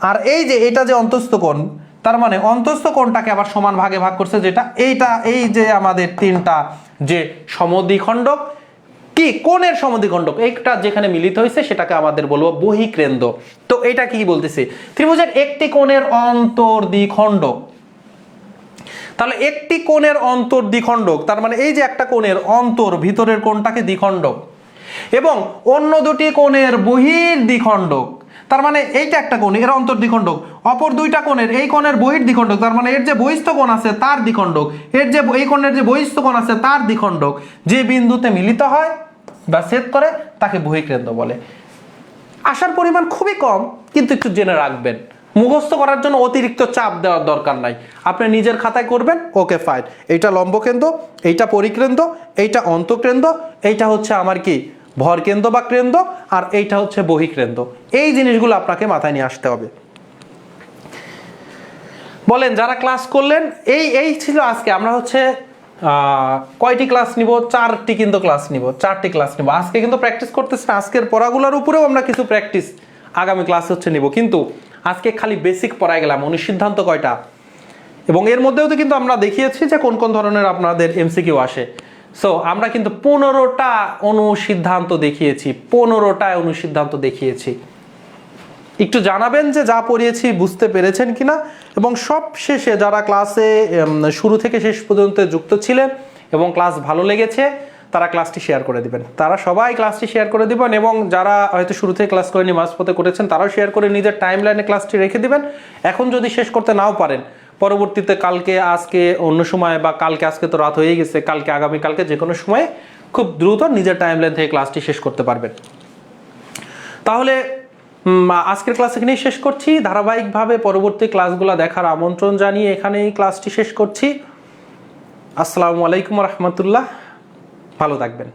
আর এই যে এটা যে অন্তঃস্থ কোণ, তার মানে অন্তঃস্থ কোণটাকে আবার সমান ভাগে ভাগ করছে যেটা এইটা। এই যে আমাদের তিনটা যে সমদ্বিখণ্ডক, কি কোণের সমদ্বিখণ্ডক, একটা যেখানে মিলিত হয়েছে সেটাকে আমাদের বলবো বহিঃকেন্দ্র। তো এটা কি বলতেছি? ত্রিভুজের একটি কোণের অন্তর্দ্বিখণ্ডক। তাহলে একটি কোণের অন্তর্দ্বিখণ্ডক তার মানে এই যে একটা কোণের ভিতরের কোণটাকে দ্বিখণ্ডক, এবং অন্য দুটি কোণের বহির্দ্বিখণ্ডক। তার মানে এইটা একটা কোণ, এর অন্তর্দ্বিখণ্ডক, অপর দুইটা কোণের এই কোণের বহির্দ্বিখণ্ডক, তার মানে এর যে বহিস্থ কোণ আছে তার দ্বিখণ্ডক, এর যে এই কোণের যে বহিস্থ কোণ আছে তার দ্বিখণ্ডক যে বিন্দুতে মিলিত হয় বা ছেদ করে তাকে বহিঃকেন্দ্র বলে। আসার পরিমাণ খুবই কম, কিন্তু একটু জেনে রাখবেন। মুখস্থ করার জন্য অতিরিক্ত চাপ দেওয়ার দরকার নাই, আপনি নিজের খাতায় করবেন, ওকে ফাইন। এইটা লম্বকেন্দ্র, এইটা পরিকেন্দ্র, এইটা অন্তঃকেন্দ্র, এইটা হচ্ছে আমার কি? ভরকেন্দ্র বা কেন্দ্র, আর এইটা হচ্ছে বহিঃকেন্দ্র। এই জিনিসগুলো আপনাকে মাথায় নিয়ে আসতে হবে। বলেন যারা ক্লাস করলেন, এই ছিল আজকে। আমরা হচ্ছে কয়টি ক্লাস নিব? 4টি কিন্তু ক্লাস নিব, 4টি ক্লাস নিব। আজকে কিন্তু প্র্যাকটিস করতেছি না, আজকের পড়াগুলোর উপরেও আমরা কিছু প্র্যাকটিস আগামী ক্লাসে হচ্ছে নিব। কিন্তু আজকে খালি বেসিক পড়াই গেলাম, অনুসিদ্ধান্ত কয়টা, এবং এর মধ্যেও তো কিন্তু আমরা দেখিয়েছি যে কোন কোন ধরনের আপনাদের এমসিকিউ আসে। সো আমরা কিন্তু 15টা অনুসিদ্ধান্ত দেখিয়েছি, 15টা অনুসিদ্ধান্ত দেখিয়েছি। একটু জানাবেন যে যা পড়িয়েছি বুঝতে পেরেছেন কিনা, এবং সব শেষে যারা ক্লাসে শুরু থেকে শেষ পর্যন্ত যুক্ত ছিলেন এবং ক্লাস ভালো লেগেছে তারা ক্লাসটি শেয়ার করে দিবেন। তারা সবাই ক্লাসটি শেয়ার করে দিবেন, এবং যারা হয়তো শুরু থেকে ক্লাস করেনি মাঝপথে করেছেন তারাও শেয়ার করে নিজের টাইম লাইনে ক্লাসটি রেখে দিবেন। এখন যদি শেষ করতে নাও পারেন, পরবর্তীতে কালকে আজকে অন্য সময়, বা কালকে আজকে তো রাত হয়ে গেছে, কালকে আগামীকালকে যে কোনো সময়ে খুব দ্রুত নিজের টাইম লাইন থেকে ক্লাসটি শেষ করতে পারবেন। তাহলে আজকের ক্লাস এখানেই শেষ করছি। ধারাবাহিকভাবে পরবর্তী ক্লাসগুলো দেখার আমন্ত্রণ জানিয়ে এখানেই ক্লাসটি শেষ করছি। আসসালামু আলাইকুম রহমতুল্লাহ, ভালো থাকবেন।